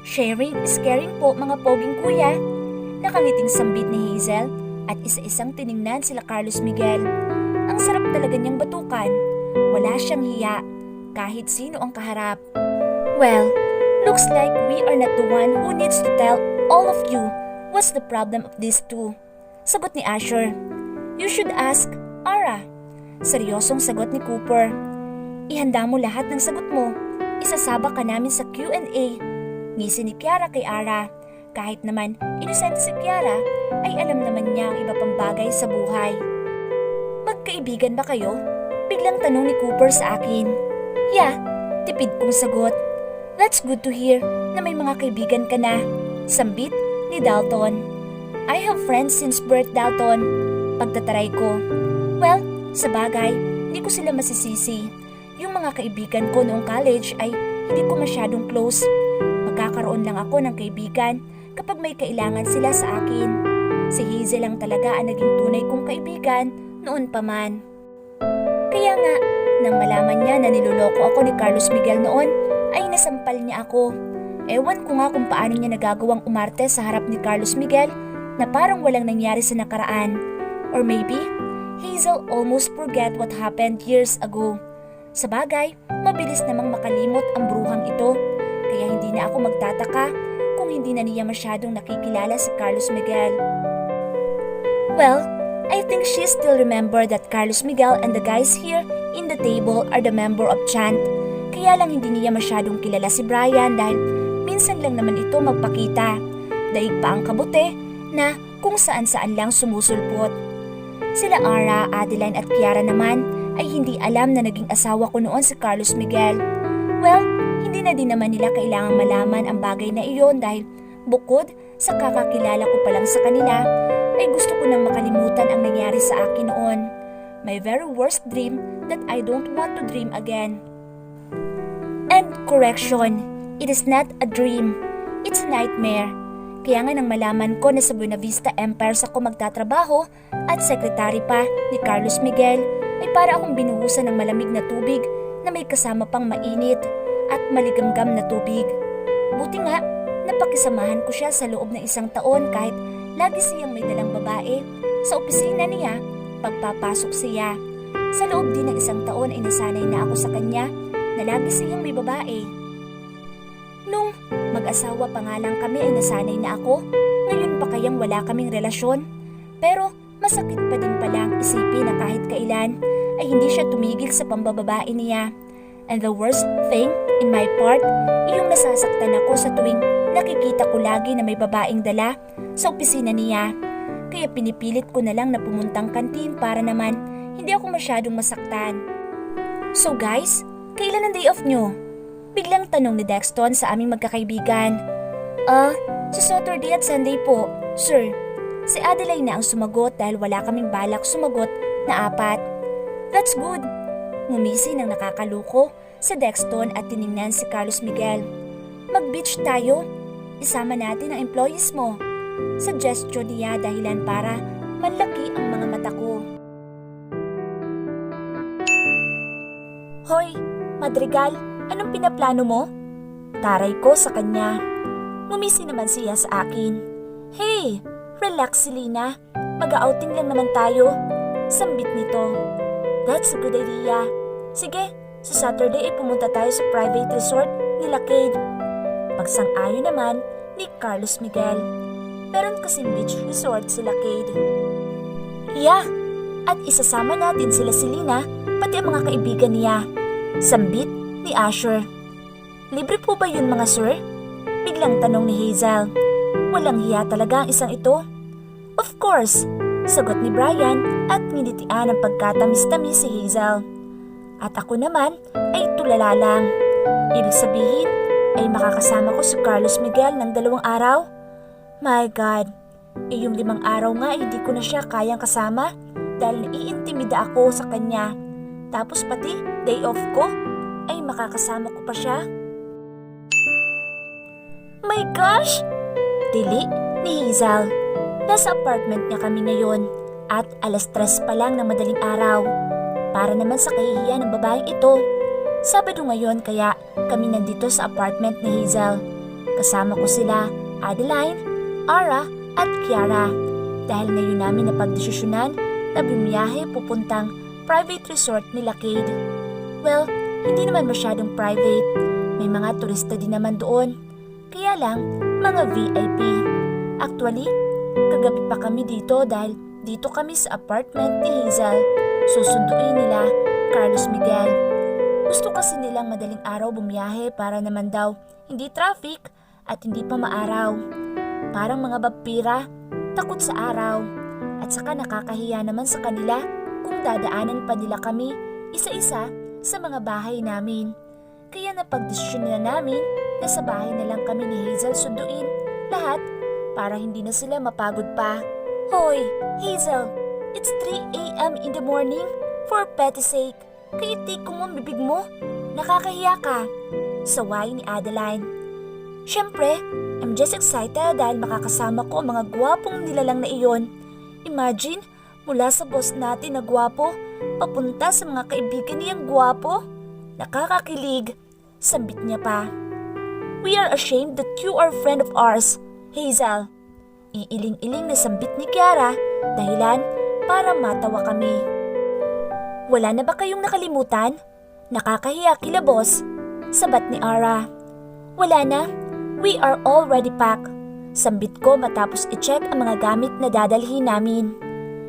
Speaker 1: Sharing is caring po, mga poging kuya. Nakangiting sambit ni Hazel at isa-isang tiningnan sila Carlos Miguel. Ang sarap talaga niyang batukan. Wala siyang hiya kahit sino ang kaharap. Well, looks like we are not the one who needs to tell all of you what's the problem of these two. Sagot ni Asher. You should ask Ara. Seryosong sagot ni Cooper. Ihanda mo lahat ng sagot mo. Isasaba ka namin sa Q&A. Ngisi ni Kiara kay Ara. Kahit naman inosente si Kiara, ay alam naman niya ang iba pang bagay sa buhay. Magkaibigan ba kayo? Biglang tanong ni Cooper sa akin. Yeah, tipid kong sagot. That's good to hear na may mga kaibigan ka na. Sambit ni Dalton. I have friends since birth, Dalton. Pagtataray ko. Well, sa bagay, hindi ko sila masisisi. Yung mga kaibigan ko noong college ay hindi ko masyadong close. Magkakaroon lang ako ng kaibigan kapag may kailangan sila sa akin. Si Hazel lang talaga ang naging tunay kong kaibigan noon pa man. Kaya nga, nang malaman niya na niloloko ako ni Carlos Miguel noon, ay nasampal niya ako. Ewan ko nga kung paano niya nagagawang umarte sa harap ni Carlos Miguel na parang walang nangyari sa nakaraan. Or maybe, Hazel almost forget what happened years ago. Sa bagay, mabilis namang makalimot ang bruhang ito, kaya hindi na ako magtataka kung hindi na niya masyadong nakikilala si Carlos Miguel. Well, I think she still remember that Carlos Miguel and the guys here in the table are the member of Chant. Kaya lang hindi niya masyadong kilala si Brian dahil minsan lang naman ito magpakita. Daig pa ang kabute na kung saan-saan lang sumusulpot. Sila Ara, Adeline at Kiara naman ay hindi alam na naging asawa ko noon si Carlos Miguel. Well, hindi na din naman nila kailangang malaman ang bagay na iyon dahil bukod sa kakakilala ko pa lang sa kanila, ay gusto ko nang makalimutan ang nangyari sa akin noon. My very worst dream that I don't want to dream again. And correction, it is not a dream. It's a nightmare. Kaya nga nang malaman ko na sa Buena Vista Empires ako magtatrabaho at sekretary pa ni Carlos Miguel, ay para akong binuhusan ng malamig na tubig na may kasama pang mainit at maligamgam na tubig. Buti nga, napakisamahan ko siya sa loob ng 1 taon kahit lagi siyang may dalang babae. Sa opisina niya, pagpapasok siya. Sa loob din ng 1 taon ay nasanay na ako sa kanya na lagi siyang may babae. Nung mag-asawa pa nga lang kami ay nasanay na ako, ngayon pa kayang wala kaming relasyon. Pero masakit pa din palang isipin na kahit kailan ay hindi siya tumigil sa pambababae niya. And the worst thing in my part, iyong nasasaktan ako sa tuwing nakikita ko lagi na may babaeng dala sa opisina niya. Kaya pinipilit ko na lang na pumuntang kantin para naman hindi ako masyadong masaktan. So guys, kailan ang day off nyo? Biglang tanong ni Dexton sa aming magkakaibigan. Sa Saturday at Sunday po, sir. Si Adeline na ang sumagot dahil wala kaming balak sumagot na 4. That's good. Ngumisi ng nakakaluko sa Dexton at tiningnan si Carlos Miguel. Mag-beach tayo. Isama natin ang employees mo. Suggestion niya dahilan para manlaki ang mga mata ko. Hoy, Madrigal, anong pinaplano mo? Taray ko sa kanya. Ngumisi naman siya sa akin. Hey, relax Selena. Mag-outing lang naman tayo. Sambit nito. That's a good idea. Sige, sa Saturday ay pumunta tayo sa private resort nila Cade. Pagsang-ayon naman ni Carlos Miguel. Meron kasing beach resort sila Cade. Yeah, at isasama natin sila Selena pati ang mga kaibigan niya. Sambit ni Asher. Libre po ba yun mga sir? Biglang tanong ni Hazel. Walang hiya talaga ang isang ito. Of course, sagot ni Brian at nginitian ang pagkatamis-tamis si Hazel. At ako naman ay tulala lang. Ibig sabihin ay makakasama ko si Carlos Miguel ng 2 araw? My God, yung 5 araw nga hindi ko na siya kayang kasama dahil naiintimida ako sa kanya. Tapos pati day off ko ay makakasama ko pa siya. My gosh! Dili ni Hazel. Nasa apartment niya kami ngayon at 3:00 pa lang ng madaling araw. para naman sa kahihiyan ng babaeng ito. Sabado ngayon kaya kami nandito sa apartment ni Hazel. Kasama ko sila, Adeline, Ara at Kiara. Dahil ngayon namin napagdesisyonan na bumiyahe pupuntang private resort nila Cade. Well, hindi naman masyadong private. May mga turista din naman doon. Kaya lang, mga VIP. Actually, kagabi pa kami dito dahil dito kami sa apartment ni Hazel. Susunduin nila Carlos Miguel. Gusto kasi nilang madaling araw bumiyahe para naman daw hindi traffic at hindi pa maaraw. Parang mga vampira, takot sa araw. At saka nakakahiya naman sa kanila kung dadaanan pa nila kami isa-isa sa mga bahay namin. Kaya napagdesisyon na namin na sa bahay na lang kami ni Hazel sunduin lahat para hindi na sila mapagod pa. Hoy, Hazel, it's 3 a.m. in the morning. For petty sake, kaitik ko mo ang bibig mo. Nakakahiya ka. Saway ni Adeline. Siyempre, I'm just excited dahil makakasama ko ang mga gwapong nilalang na iyon. Imagine, mula sa boss natin na gwapo, papunta sa mga kaibigan niyang gwapo. Nakakakilig. Sambit niya pa. We are ashamed that you are a friend of ours, Hazel. Iiling-iling na sambit ni Kiara, dahilan para matawa kami. Wala na ba kayong nakalimutan? Nakakahiya kila boss. Sabat ni Ara. Wala na. We are already packed. Sambit ko matapos i-check ang mga gamit na dadalhin namin.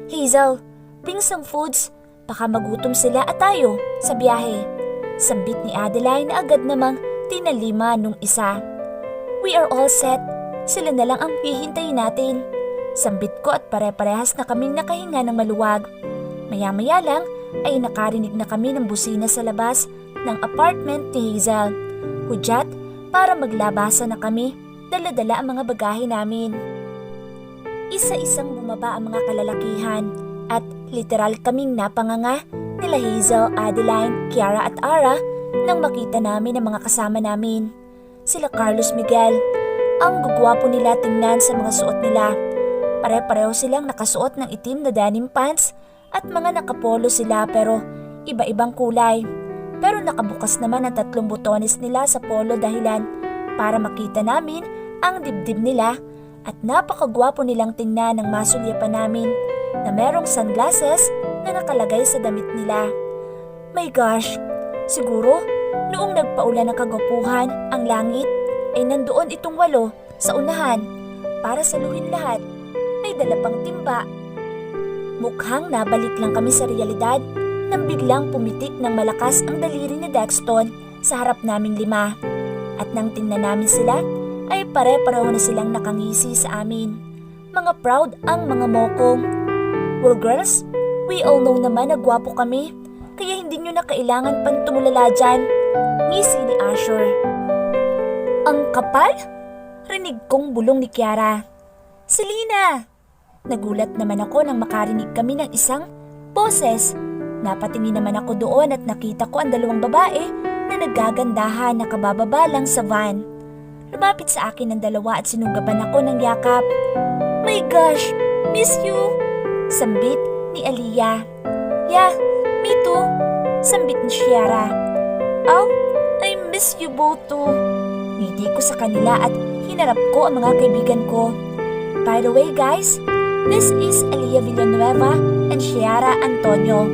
Speaker 1: Hazel, bring some foods. Baka magutom sila at tayo sa biyahe. Sambit ni Adeline na agad namang tinalima nung isa. We are all set. Sila na lang ang hihintayin natin. Sambit ko at pare-parehas na kaming nakahinga ng maluwag. Maya-maya lang ay nakarinig na kami ng busina sa labas ng apartment ni Hazel. Hudyat para maglabasa na kami, dala-dala ang mga bagahe namin. Isa-isang bumaba ang mga kalalakihan at literal kaming napanganga nila Hazel, Adeline, Kiara at Ara nang makita namin ang mga kasama namin. Sila Carlos Miguel. Ang gugwapo nila tingnan sa mga suot nila. Pare-pareho silang nakasuot ng itim na denim pants at mga nakapolo sila pero iba-ibang kulay. Pero nakabukas naman ang 3 butones nila sa polo dahilan para makita namin ang dibdib nila at napakagwapo nilang tingnan ng masulyapan namin na merong sunglasses na nakalagay sa damit nila. My gosh, siguro noong nagpaulan ng kagwapuhan ang langit ay nandoon itong 8 sa unahan para saluhin lahat. May dala pang timba. Mukhang nabalik lang kami sa realidad nang biglang pumitik ng malakas ang daliri ni Dexton sa harap naming 5. At nang tingnan namin sila, ay pare-pareho na silang nakangisi sa amin. Mga proud ang mga mokong. Well girls, we all know naman na gwapo kami, kaya hindi nyo na kailangan pang tumulala dyan. Ngisi ni Asher. Ang kapal? Rinig kong bulong ni Kiara. Selena! Nagulat naman ako nang makarinig kami ng isang boses. Napatingin naman ako doon at nakita ko ang 2 babae na nagagandahan na kabababa lang sa van. Lumapit sa akin ang 2 at sinunggaban ako ng yakap. My gosh, miss you! Sambit ni Aliyah. Yeah, me too. Sambit ni Shiara. Oh, I miss you both too. Ngiti ko sa kanila at hinarap ko ang mga kaibigan ko. By the way guys, this is Aliyah Villanueva and Shiara Antonio.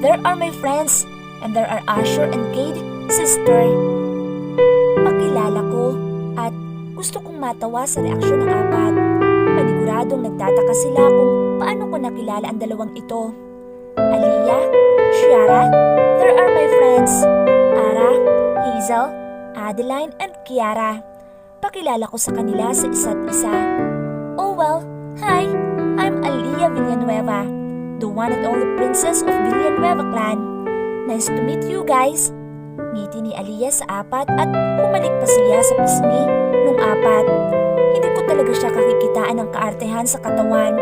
Speaker 1: There are my friends and there are Asher and Cade, sister. Pakilala ko at gusto kong matawa sa reaksyon ng 4. Paniguradong nagtataka sila kung paano ko nakilala ang 2 ito. Aliyah, Shiara, there are my friends. Ara, Hazel, Adeline and Kiara. Pakilala ko sa kanila sa isa't isa. Oh well, hi, I'm Aliyah Villanueva, the one and only princess of Villanueva clan. Nice to meet you guys. Ngiti ni Aliyah sa 4 at humalik pa siya sa pisngi nung 4. Hindi ko talaga siya kakikitaan ng kaartehan sa katawan.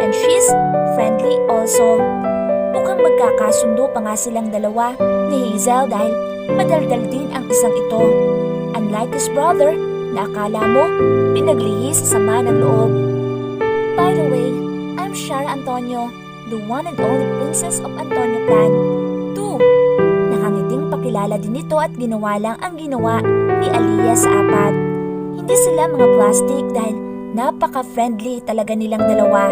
Speaker 1: And she's friendly also. Mukhang magkakasundo pa nga silang 2 ni Hazel dahil madaldal din ang isang ito. Unlike his brother na akala mo pinaglihi sa sama ng loob. By the way, I'm Shara Antonio, the one and only princess of Antonio clan.
Speaker 2: pakilala din ito at ginawa lang ang ginawa ni Aliyah sa apat. Hindi sila mga plastic dahil napaka-friendly talaga nilang dalawa.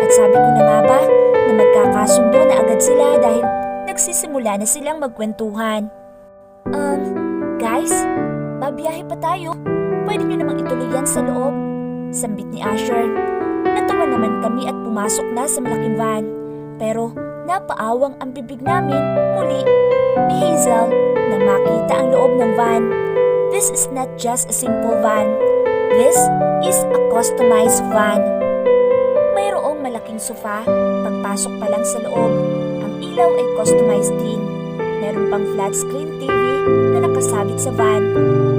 Speaker 2: At sabi ko na nga ba na magkakasundo na agad sila dahil nagsisimula na silang magkwentuhan. Guys, babiyahe pa tayo. Pwede nyo namang ituloy yan sa loob. Sambit ni Asher. Natawa naman kami at pumasok na sa malaking van. Pero napaawang ang bibig namin muli ni Hazel na makita ang loob ng van. This is not just a simple van. This is a customized van. Mayroong malaking sofa. Pagpasok pa lang sa loob, ang ilaw ay customized din. Meron pang flat screen TV na nakasabit sa van.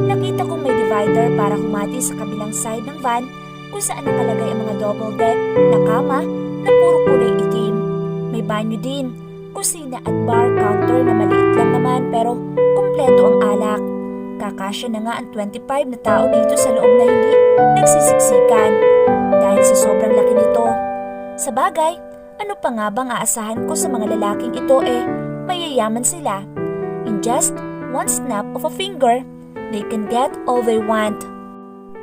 Speaker 2: Nakita kong may divider para humati sa kabilang side ng van kung saan nakalagay ang mga double deck na kama na puro kulay itim. May banyo din, kusina at bar counter na maliit lang naman pero kumpleto ang alak. Kakasya na nga ang 25 na tao dito sa loob na hindi nagsisiksikan dahil sa sobrang laki nito. Sa bagay, ano pa nga bang aasahan ko sa mga lalaking ito mayayaman sila. In just one snap of a finger, they can get all they want.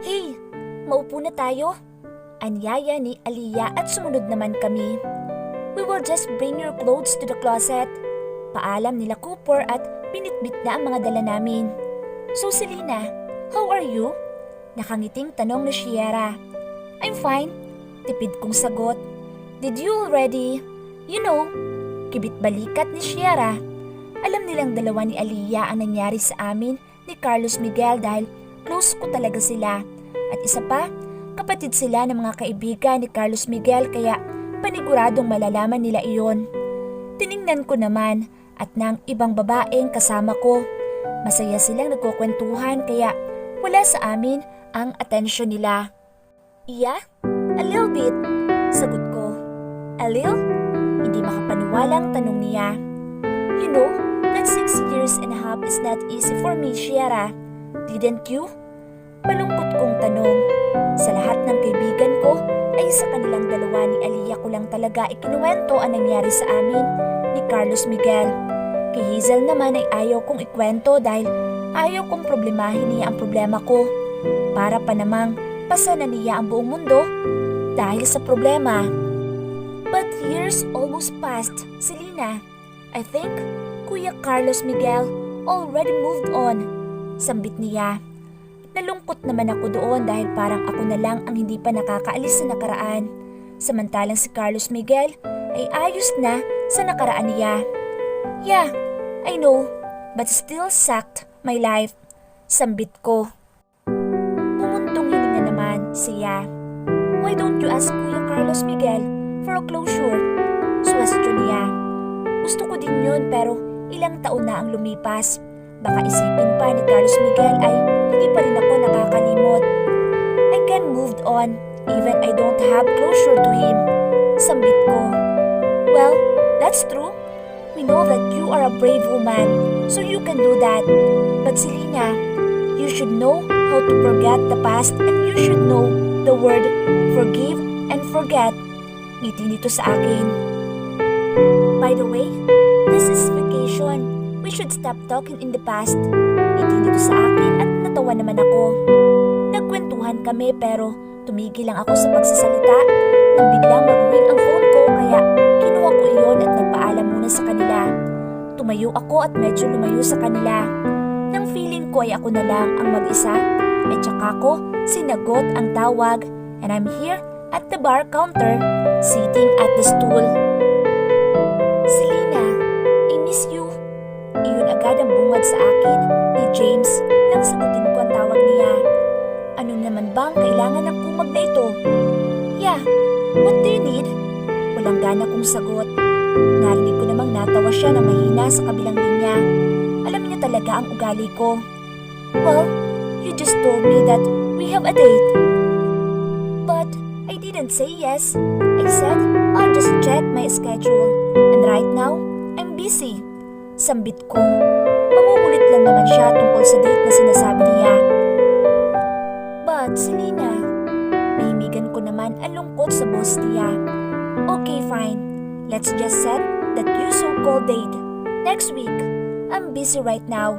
Speaker 2: Hey, maupo na tayo. Anyaya ni Aliyah at sumunod naman kami. We will just bring your clothes to the closet. Paalam nila Cooper at binitbit na ang mga dala namin. So Selena, how are you? Nakangiting tanong ni Shiera. I'm fine. Tipid kong sagot. Did you already, kibit balikat ni Shiera. Alam nilang dalawa ni Aliyah ang nangyari sa amin ni Carlos Miguel dahil close ko talaga sila. At isa pa, kapatid sila ng mga kaibigan ni Carlos Miguel kaya paniguradong malalaman nila iyon. Tiningnan ko naman at ng ibang babaeng kasama ko. Masaya silang nagkukwentuhan kaya wala sa amin ang atensyon nila. Yeah, a little bit, sagot ko. A little? Hindi makapaniwalang tanong niya. You know, that 6 years and a half is not easy for me, Shiera. Didn't you? Malungkot kong tanong. Sa lahat ng kaibigan ko, ay sa kanilang dalawa ni Aliyah ko lang talaga ikinuwento ang nangyari sa amin ni Carlos Miguel. Kay Hazel naman ay ayaw kong ikwento dahil ayaw kong problemahin niya ang problema ko. Para pa namang pasanan niya ang buong mundo dahil sa problema. But years almost passed, Selena. I think Kuya Carlos Miguel already moved on. Sambit niya. Nalungkot naman ako doon dahil parang ako na lang ang hindi pa nakakaalis sa nakaraan. Samantalang si Carlos Miguel ay ayos na sa nakaraan niya. Yeah, I know, but still sucked my life. Sambit ko. Pumuntong hininga naman siya. Why don't you ask Kuya Carlos Miguel for a closure? Suwestyon niya. Gusto ko din yun pero ilang taon na ang lumipas. Baka isipin pa ni Carlos Miguel ay hindi pa rin ako nakakalimot. I can moved on even I don't have closure to him. Sambit ko. Well, that's true. We know that you are a brave woman, so you can do that. But Selena, you should know how to forget the past and you should know the word forgive and forget. Ngiti nito sa akin. By the way, this is vacation. We should stop talking in the past. Ngiti nito sa akin at natawa naman ako. Nagkwentuhan kami pero tumigil lang ako sa pagsasalita nang biglang mag-ring ang phone ko kaya kinuha ko iyon at nagpaalam muna sa kanila. Tumayo ako at medyo lumayo sa kanila. Nang feeling ko ay ako na lang ang mag-isa, at saka ko sinagot ang tawag and I'm here at the bar counter, sitting at the stool. Selena, I miss you. Iyon agad ang bungad sa akin ni James nang sagutin ko ang tawag niya. Ano naman bang kailangan ng kumag na ito? Yeah, what do you need? Walang gana kong sagot. Narinig ko namang natawa siya na mahina sa kabilang linya. Alam niya talaga ang ugali ko. Well, you just told me that we have a date. But I didn't say yes. I said I'll just check my schedule. And right now, I'm busy. Sambit ko. Mangungulit lang naman siya tungkol sa date na sinasabi niya. But Selena, mahimigan ko naman ang lungkot sa boss niya. Okay, fine. Let's just set that you so-called date. Next week, I'm busy right now.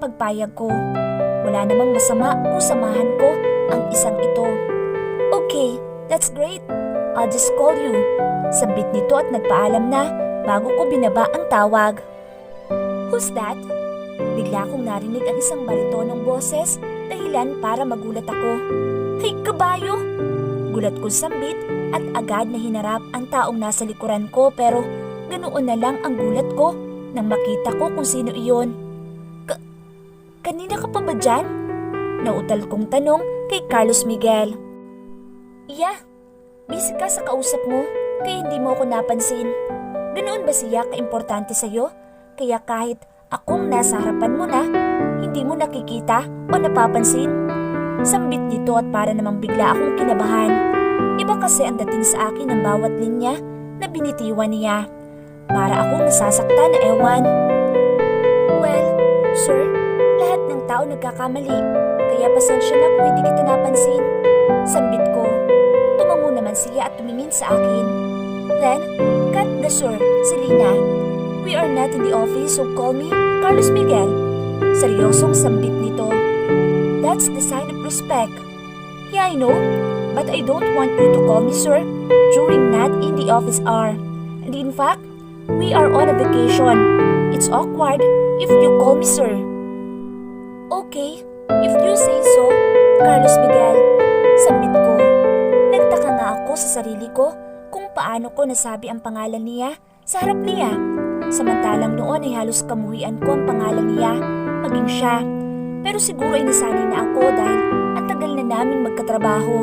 Speaker 2: Pagpayag ko. Wala namang masama kung samahan ko ang isang ito. Okay, that's great. I'll just call you. Sabit nito at nagpaalam na bago ko binaba ang tawag. Who's that? Bigla kong narinig ang isang baritonong boses, dahilan para magulat ako. Hey, kabayo! Gulat ko sambit at agad na hinarap ang taong nasa likuran ko, pero ganoon na lang ang gulat ko nang makita ko kung sino iyon. Kanina ka pa ba dyan? Nautal kong tanong kay Carlos Miguel. Yeah, busy ka sa kausap mo kaya hindi mo ako napansin. Ganoon ba siya kaimportante sa'yo? Kaya kahit akong nasa harapan mo na, hindi mo nakikita o napapansin? Sambit nito at para namang bigla akong kinabahan. Iba kasi ang dating sa akin ng bawat linya na binitiwan niya. Para akong nasasaktan na ewan. Well, sir, lahat ng tao nagkakamali, kaya pasensya na kung hindi kita napansin. Sambit ko. Tumango naman siya at tumingin sa akin. Then, cut the sir, Selena. We are not in the office, so call me Carlos Miguel. Seryosong sambit nito. That's the sign of respect. Yeah, I know, but I don't want you to call me sir during not in the office hour. And in fact, we are on a vacation. It's awkward if you call me sir. Okay, if you say so, Carlos Miguel. Sambit ko. Nagtaka nga ako sa sarili ko kung paano ko nasabi ang pangalan niya sa harap niya. Samantalang noon ay halos kamuhian ko ang pangalan niya, maging siya. Pero siguro ay nasanay na ako dahil ang tagal na naming magkatrabaho.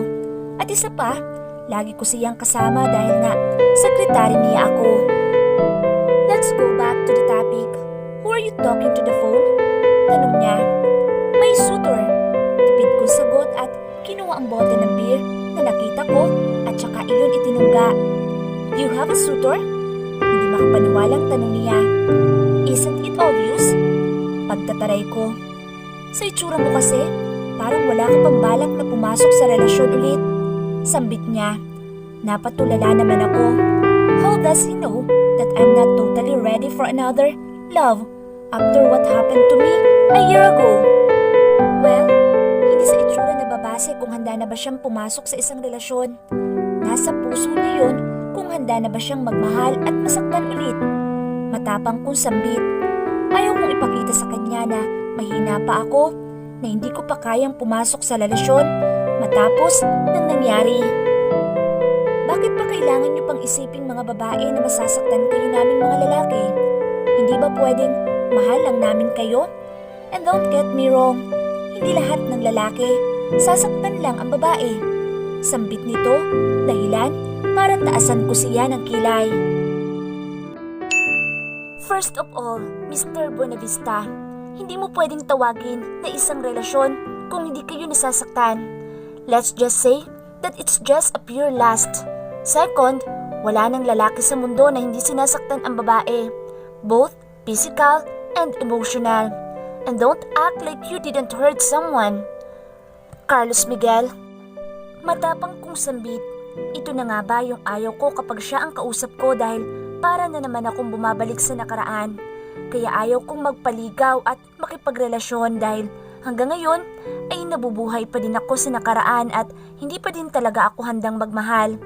Speaker 2: At isa pa, lagi ko siyang kasama dahil nga sekretary niya ako. Let's go back to the topic. Who are you talking to the phone? Tanong niya. May suitor. Tipid ko sagot at kinuha ang bote ng beer na nakita ko at saka iyon itinungga. You have a suitor? Hindi makapaniwalang tanong niya. Isn't it obvious? Pagtataray ko. Sa itsura mo kasi, parang wala ka pang balak na pumasok sa relasyon ulit. Sambit niya. Napatulala naman ako. How does he know that I'm not totally ready for another love after what happened to me a year ago? Well, hindi sa itsura na babase kung handa na ba siyang pumasok sa isang relasyon. Nasa puso niya yun kung handa na ba siyang magmahal at masaktan ulit. Matapang kong sambit. Ayaw kong ipakita sa kanya na mahina pa ako, na hindi ko pa kayang pumasok sa relasyon matapos ng nangyari. Bakit pa kailangan niyo pang isiping mga babae na masasaktan kayo naming mga lalaki? Hindi ba pwedeng mahal lang namin kayo? And don't get me wrong, hindi lahat ng lalaki sasaktan lang ang babae. Sambit nito, dahilan para taasan ko siya ng kilay. First of all, Mr. Buenavista, hindi mo pwedeng tawagin na isang relasyon kung hindi kayo nasasaktan. Let's just say that it's just a pure lust. Second, wala nang lalaki sa mundo na hindi sinasaktan ang babae, both physical and emotional. And don't act like you didn't hurt someone. Carlos Miguel, matapang kong sambit. Ito na nga ba yung ayaw ko kapag siya ang kausap ko dahil para na naman akong bumabalik sa nakaraan. Kaya ayaw kong magpaligaw at makipagrelasyon dahil hanggang ngayon ay nabubuhay pa din ako sa nakaraan at hindi pa din talaga ako handang magmahal.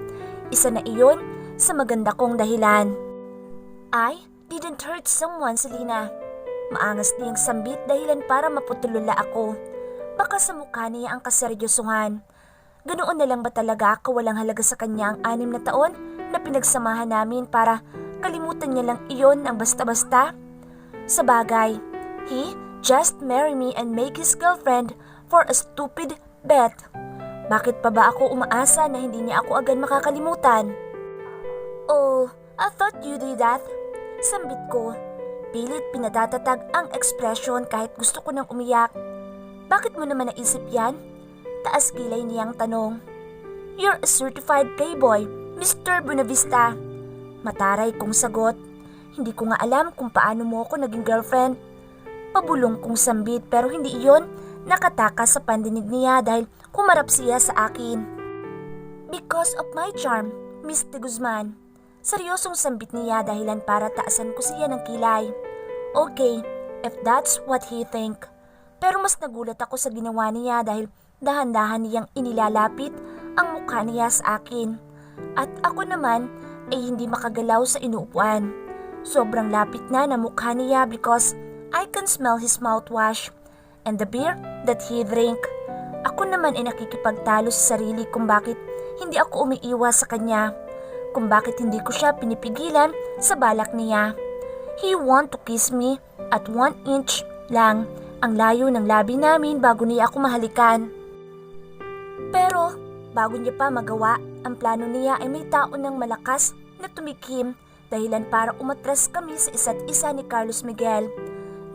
Speaker 2: Isa na iyon sa maganda kong dahilan. I didn't hurt someone, Selena. Maangas niyang sambit dahilan para maputulula ako. Baka sa mukha niya ang kaseryosohan. Ganoon na lang ba talaga kawalang halaga sa kanya ang 6 na taon na pinagsamahan namin para kalimutan niya lang iyon ng basta-basta? Sa bagay, he just marry me and make his girlfriend for a stupid bet. Bakit pa ba ako umaasa na hindi niya ako agad makakalimutan? Oh, I thought you did that. Sambit ko. Pilit pinadatatag ang ekspresyon kahit gusto ko nang umiyak. Bakit mo naman naisip yan? Taas kilay niyang tanong. You're a certified playboy, Mr. Buenavista. Mataray kong sagot. Hindi ko nga alam kung paano mo ako naging girlfriend. Pabulong kong sambit pero hindi iyon nakatakas sa pandinig niya dahil humarap siya sa akin. Because of my charm, Miss de Guzman. Seryosong sambit niya dahilan para taasan ko siya ng kilay. Okay, if that's what he think. Pero mas nagulat ako sa ginawa niya dahil dahan-dahan niyang inilalapit ang mukha niya sa akin. At ako naman ay hindi makagalaw sa inuupuan. Sobrang lapit na ng mukha niya because I can smell his mouthwash and the beer that he drink. Ako naman ay nakikipagtalo sa sarili kung bakit hindi ako umiiwas sa kanya. Kung bakit hindi ko siya pinipigilan sa balak niya. He want to kiss me at 1 inch lang ang layo ng labi namin bago niya ako mahalikan. Pero bago niya pa magawa, ang plano niya ay may tao ng malakas na tumikim dahilan para umatras kami sa isa't isa ni Carlos Miguel.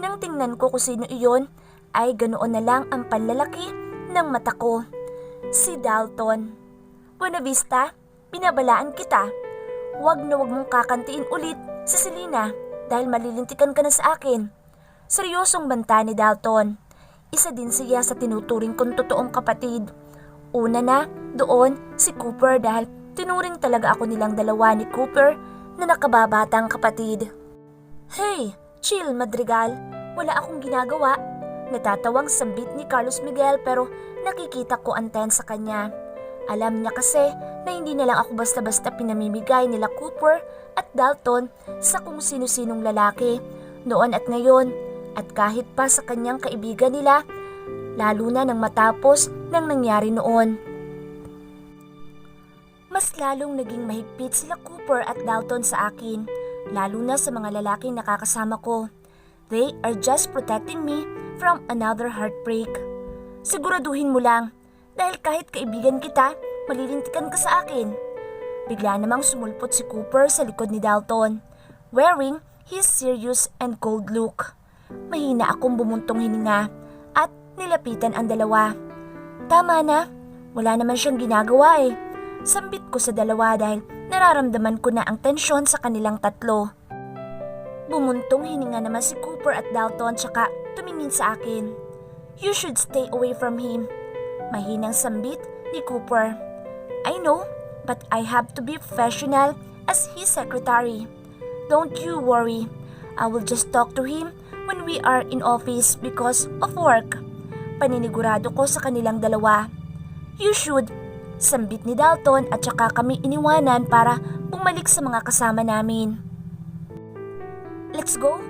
Speaker 2: Nang tingnan ko kung sino iyon, ay ganoon na lang ang panlalaki ng mata ko. Si Dalton. Buena Vista, binabalaan kita. Huwag na huwag mong kakantiin ulit si Selena dahil malilintikan ka na sa akin. Seryosong banta ni Dalton. Isa din siya sa tinuturing kong totoong kapatid. Una na, doon si Cooper dahil tinuring talaga ako nilang dalawa ni Cooper na nakababatang kapatid. Hey, chill Madrigal. Wala akong ginagawa. Natatawang sambit ni Carlos Miguel pero nakikita ko ang tense sa kanya. Alam niya kasi na hindi na lang ako basta-basta pinamimigay nila Cooper at Dalton sa kung sino-sinong lalaki noon at ngayon at kahit pa sa kanyang kaibigan nila, lalo na nang matapos ng nangyari noon. Mas lalong naging mahigpit sila Cooper at Dalton sa akin, lalo na sa mga lalaking nakakasama ko. They are just protecting me from another heartbreak. Siguraduhin mo lang, dahil kahit kaibigan kita, malilintikan ka sa akin. Bigla namang sumulpot si Cooper sa likod ni Dalton, wearing his serious and cold look. Mahina akong bumuntong hininga at nilapitan ang dalawa. Tama na, wala naman siyang ginagawa eh. Sambit ko sa dalawa dahil nararamdaman ko na ang tensyon sa kanilang tatlo. Bumuntong hininga naman si Cooper at Dalton tsaka tumingin sa akin. You should stay away from him. Mahinang sambit ni Cooper. I know, but I have to be professional as his secretary. Don't you worry. I will just talk to him when we are in office because of work. Paninigurado ko sa kanilang dalawa. You should. Sambit ni Dalton at saka kami iniwanan para bumalik sa mga kasama namin. Let's go.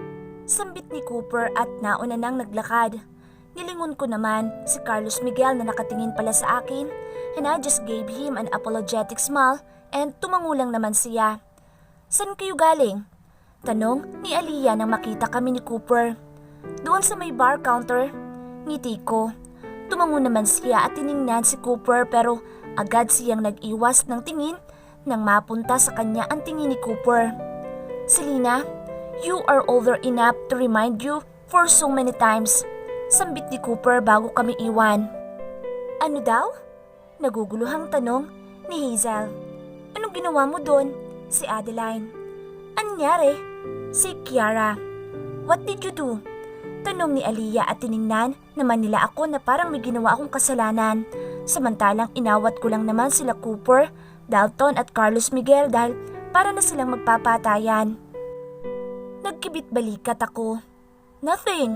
Speaker 2: Sambit ni Cooper at nauna nang naglakad. Nilingon ko naman si Carlos Miguel na nakatingin pala sa akin and I just gave him an apologetic smile and tumango lang naman siya. Saan kayo galing? Tanong ni Aliyah nang makita kami ni Cooper. Doon sa may bar counter. Ngiti ko. Tumango naman siya at tiningnan si Cooper pero agad siyang nag-iwas ng tingin nang mapunta sa kanya ang tingin ni Cooper. Selena, you are older enough to remind you for so many times. Sambit ni Cooper bago kami iwan. Ano daw? Naguguluhang tanong ni Hazel. Anong ginawa mo doon? Si Adeline. Anyari? Si Kiara. What did you do? Tanong ni Aliyah at tiningnan naman nila ako na parang may ginawa akong kasalanan. Samantalang inawat ko lang naman sila Cooper, Dalton at Carlos Miguel dahil para na silang magpapatayan. Nagkibit balikat ako. Nothing,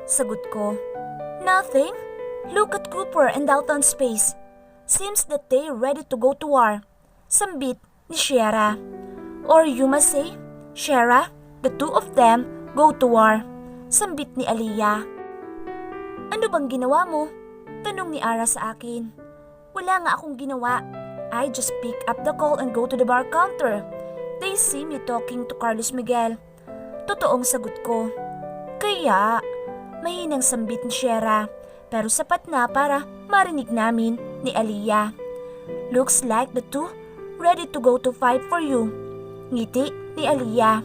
Speaker 2: sagot ko. Nothing? Look at Cooper and Dalton's face. Seems that they're ready to go to war. Sambit ni Shera. Or you must say, Shera, the two of them go to war. Sambit ni Aliyah. Ano bang ginawa mo? Tanong ni Ara sa akin. Wala nga akong ginawa. I just pick up the call and go to the bar counter. They see me talking to Carlos Miguel. Totoong sagot ko. Kaya, mahinang sambit ni Shera, pero sapat na para marinig namin ni Aliyah. Looks like the two ready to go to fight for you. Ngiti ni Aliyah.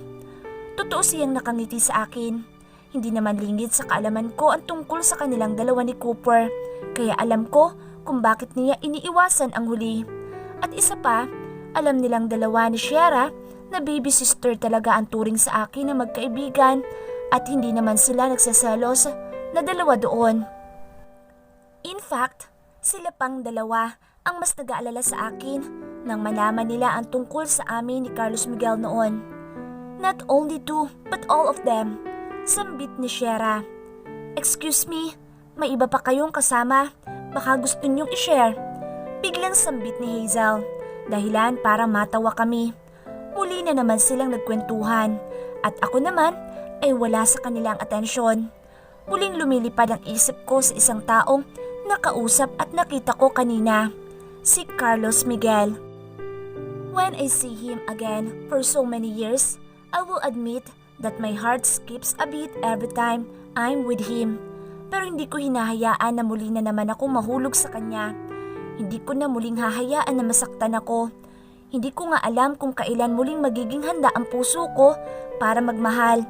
Speaker 2: Totoo siyang nakangiti sa akin. Hindi naman lingid sa kaalaman ko ang tungkol sa kanilang dalawa ni Cooper, kaya alam ko kung bakit niya iniiwasan ang huli. At isa pa, alam nilang dalawa ni Shera na baby sister talaga ang turing sa akin na magkaibigan at hindi naman sila nagsaselos na dalawa doon. In fact, sila pang dalawa ang mas nag-aalala sa akin nang malaman nila ang tungkol sa amin ni Carlos Miguel noon. Not only two, but all of them.
Speaker 1: Sambit ni Shera. Excuse me, may iba pa kayong kasama? Baka gusto niyong i-share. Biglang sambit ni Hazel. Dahilan para matawa kami. Muli na naman silang nagkwentuhan at ako naman ay wala sa kanilang atensyon. Muling lumilipad ang isip ko sa isang taong nakausap at nakita ko kanina, si Carlos Miguel. When I see him again for so many years, I will admit that my heart skips a beat every time I'm with him. Pero hindi ko hinahayaan na muli na naman ako mahulog sa kanya. Hindi ko na muling hahayaan na masaktan ako. Hindi ko nga alam kung kailan muling magiging handa ang puso ko para magmahal.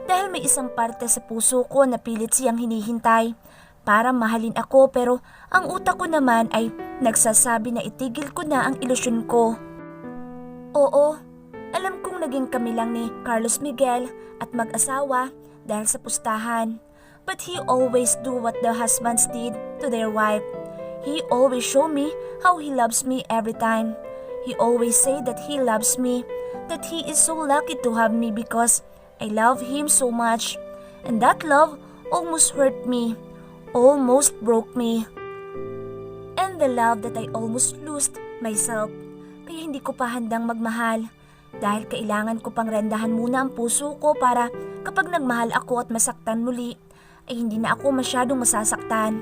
Speaker 1: Dahil may isang parte sa puso ko na pilit siyang hinihintay para mahalin ako, pero ang utak ko naman ay nagsasabi na itigil ko na ang ilusyon ko. Oo, alam kong naging kami lang ni Carlos Miguel at mag-asawa dahil sa pustahan. But he always do what the husbands did to their wife. He always show me how he loves me every time. He always say that he loves me, that he is so lucky to have me because I love him so much. And that love almost hurt me, almost broke me. And the love that I almost lost myself. Kaya hindi ko pa handang magmahal. Dahil kailangan ko pang rendahan muna ang puso ko para kapag nagmahal ako at masaktan muli, ay hindi na ako masyadong masasaktan.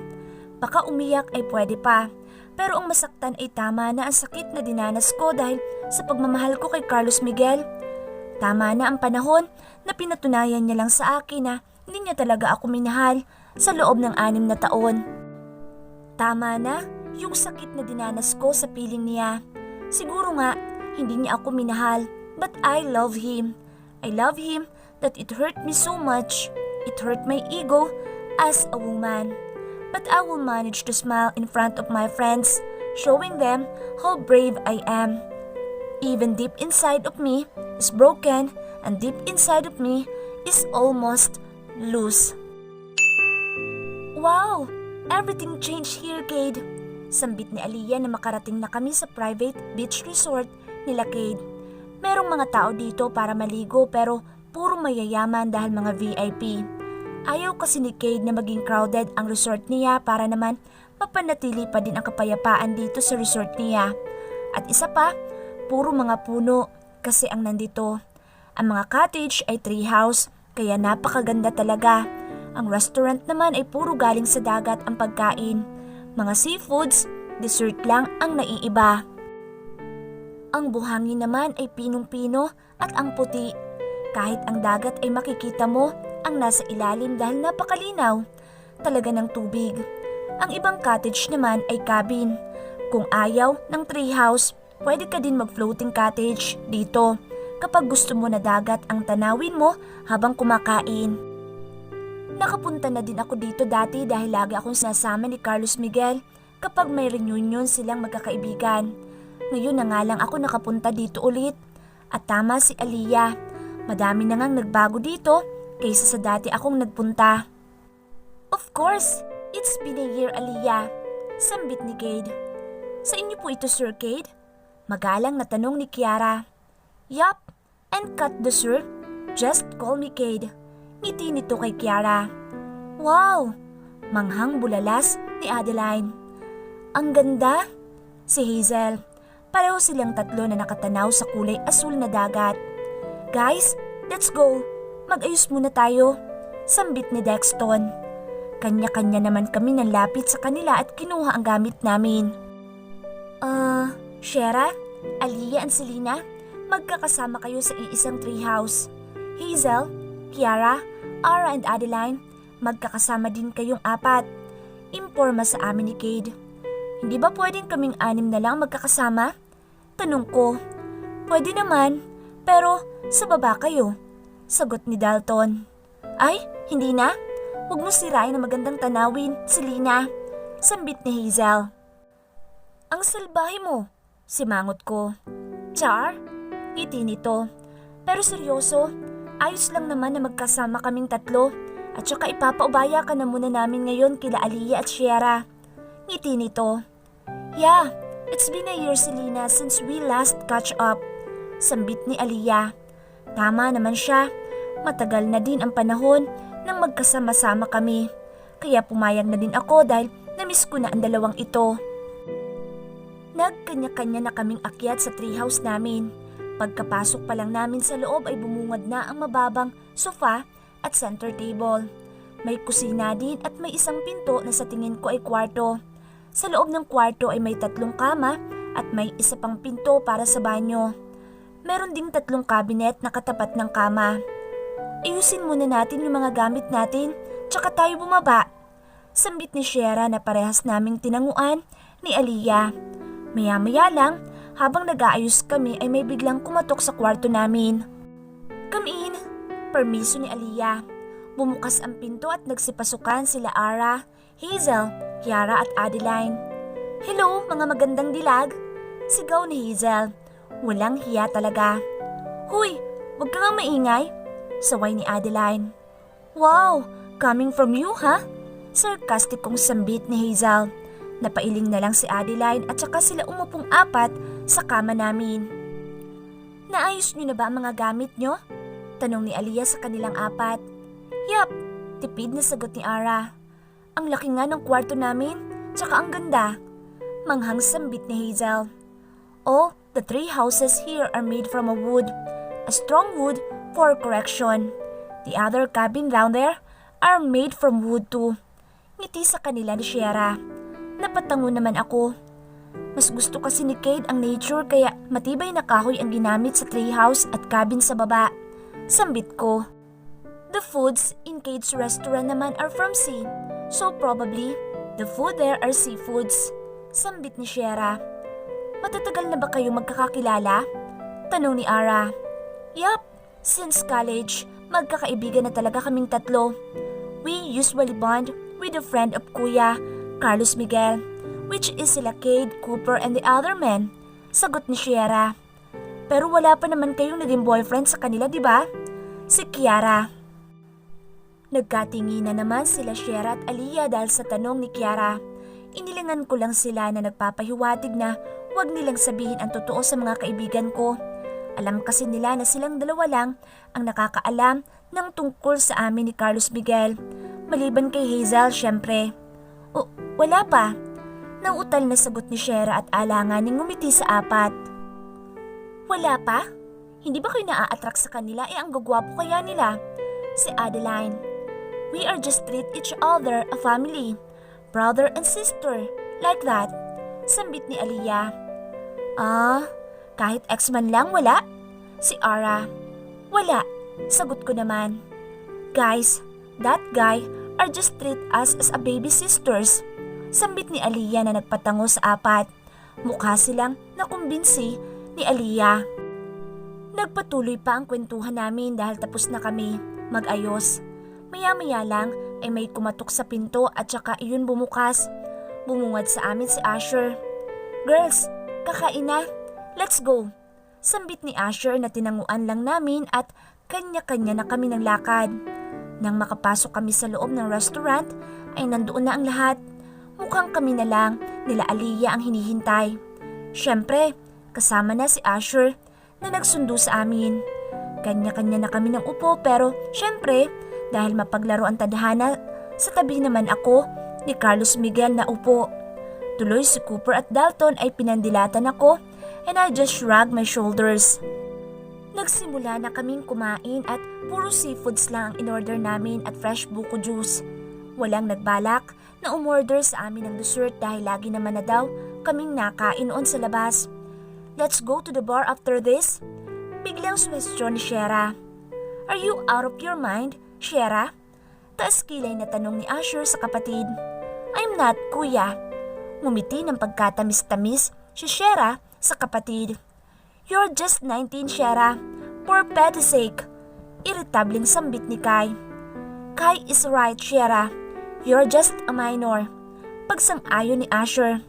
Speaker 1: Baka umiyak ay pwede pa. Pero ang masaktan ay tama na ang sakit na dinanas ko dahil sa pagmamahal ko kay Carlos Miguel. Tama na ang panahon na pinatunayan niya lang sa akin na hindi niya talaga ako minahal sa loob ng 6 na taon. Tama na yung sakit na dinanas ko sa piling niya. Siguro nga, hindi niya ako minahal, but I love him. I love him that it hurt me so much. It hurt my ego as a woman. But I will manage to smile in front of my friends, showing them how brave I am. Even deep inside of me is broken, and deep inside of me is almost loose. Wow! Everything changed here, Cade. Sambit ni Aliyah na makarating na kami sa private beach resort nila Cade. Merong mga tao dito para maligo pero puro mayayaman dahil mga VIP. Ayaw kasi ni Cade na maging crowded ang resort niya para naman mapanatili pa din ang kapayapaan dito sa resort niya. At isa pa, puro mga puno kasi ang nandito. Ang mga cottage ay tree house kaya napakaganda talaga. Ang restaurant naman ay puro galing sa dagat ang pagkain. Mga seafoods, dessert lang ang naiiba. Ang buhangin naman ay pinong-pino at ang puti. Kahit ang dagat ay makikita mo ang nasa ilalim dahil napakalinaw talaga ng tubig. Ang ibang cottage naman ay cabin. Kung ayaw ng treehouse, pwede ka din mag-floating cottage dito kapag gusto mo na dagat ang tanawin mo habang kumakain. Nakapunta na din ako dito dati dahil lagi akong sinasama ni Carlos Miguel kapag may reunion silang magkakaibigan. Ngayon na nga lang ako nakapunta dito ulit. At tama si Aliyah, madami na ngang nagbago dito kaysa sa dati akong nagpunta. Of course, it's been a year, Aliyah. Sambit ni Cade. Sa inyo po ito, Sir Cade? Magalang na tanong ni Kiara. Yup, and cut the sir. Just call me Cade. Ngiti nito kay Kiara. Wow! Manghang bulalas ni Adeline. Ang ganda! Si Hazel. Pareho silang tatlo na nakatanaw sa kulay asul na dagat. Guys, let's go! Mag-ayos muna tayo. Sambit ni Dexton. Kanya-kanya naman kami nanlapit sa kanila at kinuha ang gamit namin. Shera, Aliyah and Selena, magkakasama kayo sa iisang treehouse. Hazel, Kiara, Ara and Adeline, magkakasama din kayong 4. Imporma sa amin ni Cade. Hindi ba pwedeng kaming 6 na lang magkakasama? Tanong ko. Pwede naman, pero sa baba kayo. Sagot ni Dalton. Ay, hindi na. Huwag mo sirain ang magandang tanawin, Selena. Sambit ni Hazel. Ang salbahe mo, simangot ko. Char? Ngiti nito. Pero seryoso, ayos lang naman na magkasama kaming 3 at saka ipapaubaya ka na muna namin ngayon kila Aliyah at Shera. Ngiti nito. Yeah, it's been a year, Selena, since we last catch up. Sambit ni Aliyah. Tama naman siya.
Speaker 2: Matagal na din ang panahon nang magkasama-sama kami. Kaya pumayag na din ako dahil namiss ko na ang dalawang ito. Nagkanya-kanya na kaming akyat sa treehouse namin. Pagkapasok pa lang namin sa loob ay bumungad na ang mababang sofa at center table. May kusina din at may isang pinto na sa tingin ko ay kwarto. Sa loob ng kwarto ay may 3 kama at may isa pang pinto para sa banyo. Meron ding 3 cabinet na katapat ng kama. Ayusin muna natin yung mga gamit natin, tsaka tayo bumaba. Sambit ni Shera na parehas naming tinanguan ni Aliyah. Maya-maya lang, habang nag-aayos kami ay may biglang kumatok sa kwarto namin. Come in, permiso ni Aliyah. Bumukas ang pinto at nagsipasukan sila Ara, Hazel, Kiara at Adeline. Hello mga magandang dilag, sigaw ni Hazel. Walang hiya talaga. Huy, wag ka nga maingay, saway ni Adeline. Wow, coming from you ha? Sarcastic kong sambit ni Hazel. Napailing na lang si Adeline at saka sila umupong 4 sa kama namin. Naayos niyo na ba ang mga gamit niyo? Tanong ni Aliyah sa kanilang 4. Yap, tipid na sagot ni Ara. Ang laki nga ng kwarto namin, tsaka ang ganda. Manghang sambit ni Hazel. Oh, the 3 houses here are made from a wood. A strong wood for correction. The other cabin down there are made from wood too. Ngiti sa kanila ni Shera. Napatango naman ako. Mas gusto kasi ni Cade ang nature kaya matibay na kahoy ang ginamit sa treehouse at cabin sa baba. Sambit ko. The foods in Cade's restaurant naman are from sea, so probably the food there are seafoods. Sambit ni Shera. Matatagal na ba kayo magkakakilala? Tanong ni Ara. Yup, since college, magkakaibigan na talaga kaming 3. We usually bond with a friend of Kuya, Carlos Miguel, which is sila Cade, Cooper and the other men. Sagot ni Shera. Pero wala pa naman kayong naging boyfriend sa kanila, di ba? Si Kiara. Nagkatingi na naman sila Shera at Aliyah dahil sa tanong ni Kiara. Inilingan ko lang sila na nagpapahiwatig na huwag nilang sabihin ang totoo sa mga kaibigan ko. Alam kasi nila na silang dalawa lang ang nakakaalam ng tungkol sa amin ni Carlos Miguel. Maliban kay Hazel, syempre. O, wala pa. Nauutal na sagot ni Shera at alangan ng ngumiti sa 4. Wala pa? Hindi ba kayo naa-attract sa kanila ang gagwapo kaya nila? Si Adeline. We are just treat each other a family. Brother and sister. Like that. Sambit ni Aliyah. Kahit ex man lang wala? Si Ara. Wala. Sagot ko naman. Guys, that guy are just treat us as a baby sisters. Sambit ni Aliyah na nagpatango sa 4. Mukha silang nakumbinsi ni Aliyah. Nagpatuloy pa ang kwentuhan namin dahil tapos na kami mag-ayos. Maya-maya lang ay may kumatok sa pinto at saka iyon bumukas. Bumungad sa amin si Asher. Girls, kakain na. Let's go. Sambit ni Asher na tinanguan lang namin at kanya-kanya na kami ng lakad. Nang makapasok kami sa loob ng restaurant ay nandoon na ang lahat. Mukhang kami na lang nila Aliyah ang hinihintay. Syempre, kasama na si Asher na nagsundo sa amin. Kanya-kanya na kami ng upo pero syempre dahil mapaglaro ang tadhana, sa tabi naman ako ni Carlos Miguel na upo. Tuloy si Cooper at Dalton ay pinandilatan ako and I just shrugged my shoulders. Nagsimula na kaming kumain at puro seafoods lang ang in-order namin at fresh buko juice. Walang nagbalak na umorder sa amin ng dessert dahil lagi naman na daw kaming nakain noon sa labas. Let's go to the bar after this? Biglang suwestyon ni Shera. Are you out of your mind, Shera? Taas kilay na tanong ni Asher sa kapatid. I'm not, kuya. Ngumiti ng pagkatamis-tamis si Shera sa kapatid. You're just 19, Shera. For pet's sake. Irritabling sambit ni Kai. Kai is right, Shera. You're just a minor. Pagsang-ayon ni Asher.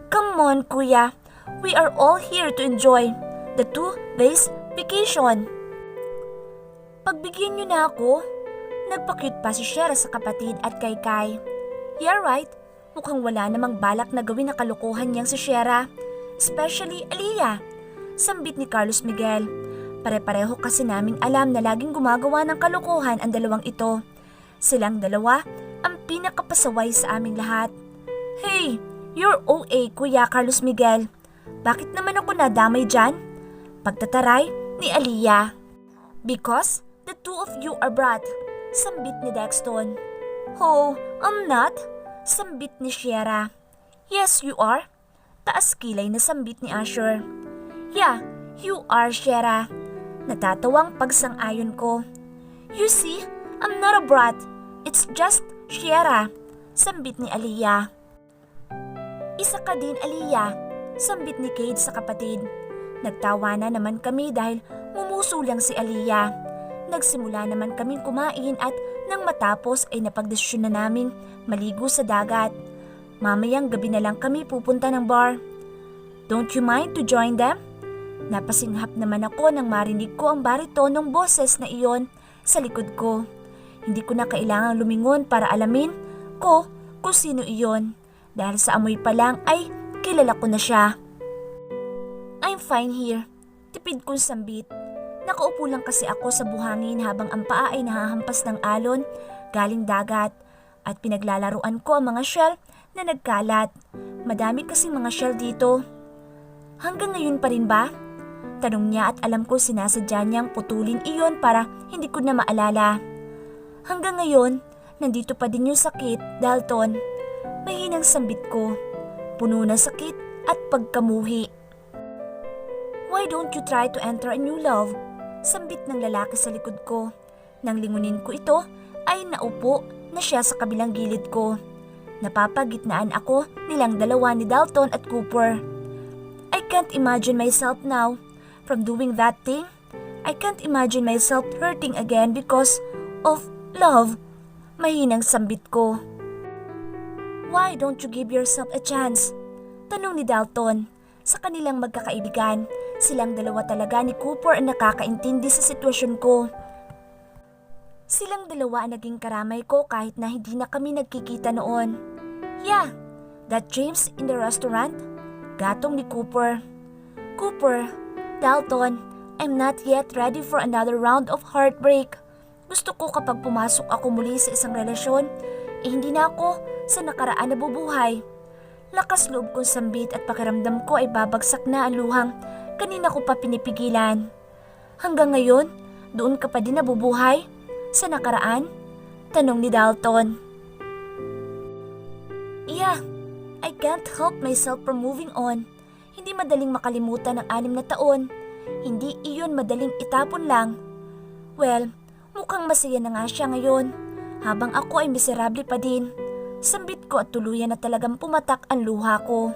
Speaker 2: Come on, kuya. We are all here to enjoy the 2 days vacation. Pagbigyan niyo na ako. Nagpa-cute pa si Shera sa kapatid at kay Kai. Yeah, right. Mukhang wala namang balak na gawin na kalukuhan niyang si Shera. Especially Aliyah. Sambit ni Carlos Miguel. Pare-pareho kasi naming alam na laging gumagawa ng kalokohan ang dalawang ito. Silang dalawa ang pinakapasaway sa aming lahat. Hey, you're OA, Kuya Carlos Miguel. Bakit naman ako nadamay dyan? Pagtataray ni Aliyah. Because the two of you are brat, sambit ni Dexton. Oh, I'm not, sambit ni Shiera. Yes, you are. Taas kilay na sambit ni Asher. Yeah, you are, Shiera. Natatawang pagsang-ayon ko. You see, I'm not a brat. It's just Shiera, sambit ni Aliyah. Isa ka din, Aliyah, sambit ni Kate sa kapatid. Nagtawa na naman kami dahil ngumuso lang si Aliyah. Nagsimula naman kaming kumain at nang matapos ay napagdesisyon na naming maligo sa dagat. Mamayang gabi na lang kami pupunta ng bar. Don't you mind to join them? Napasinghap naman ako nang marinig ko ang baritonong boses na iyon sa likod ko. Hindi ko na kailangang lumingon para alamin ko kung sino iyon. Dahil sa amoy pa lang ay kilala ko na siya. I'm fine here. Tipid kong sambit. Nakaupo lang kasi ako sa buhangin habang ang paa ay nahahampas ng alon galing dagat at pinaglalaruan ko ang mga shell na nagkalat. Madami kasing mga shell dito. Hanggang ngayon pa rin ba? Tanong niya at alam ko sinasadya niyang putulin iyon para hindi ko na maalala. Hanggang ngayon, nandito pa din yung sakit, Dalton. Mahinang sambit ko. Puno ng sakit at pagkamuhi. Why don't you try to enter a new love? Sambit ng lalaki sa likod ko. Nang lingunin ko ito, ay naupo na siya sa kabilang gilid ko. Napapagitnaan ako nilang dalawa ni Dalton at Cooper. I can't imagine myself now from doing that thing. I can't imagine myself hurting again because of love. Mahinang sambit ko. Why don't you give yourself a chance? Tanong ni Dalton. Sa kanilang magkakaibigan, silang dalawa talaga ni Cooper ang nakakaintindi sa sitwasyon ko. Silang dalawa ang naging karamay ko kahit na hindi na kami nagkikita noon. Yeah, that James in the restaurant? Gatong ni Cooper. Cooper, Dalton, I'm not yet ready for another round of heartbreak. Gusto ko kapag pumasok ako muli sa isang relasyon, hindi na ako sa nakaraan na bubuhay. Lakas loob kong sambit at pakiramdam ko ay babagsak na ang luhang kanina ko pa pinipigilan. Hanggang ngayon, doon ka pa din nabubuhay? Sa nakaraan? Tanong ni Dalton. Yeah, I can't help myself from moving on. Hindi madaling makalimutan ang 6 na taon. Hindi iyon madaling itapon lang. Well, mukhang masaya na nga siya ngayon. Habang ako ay miserable pa din. Sambit ko at tuluyan na talagang pumatak ang luha ko.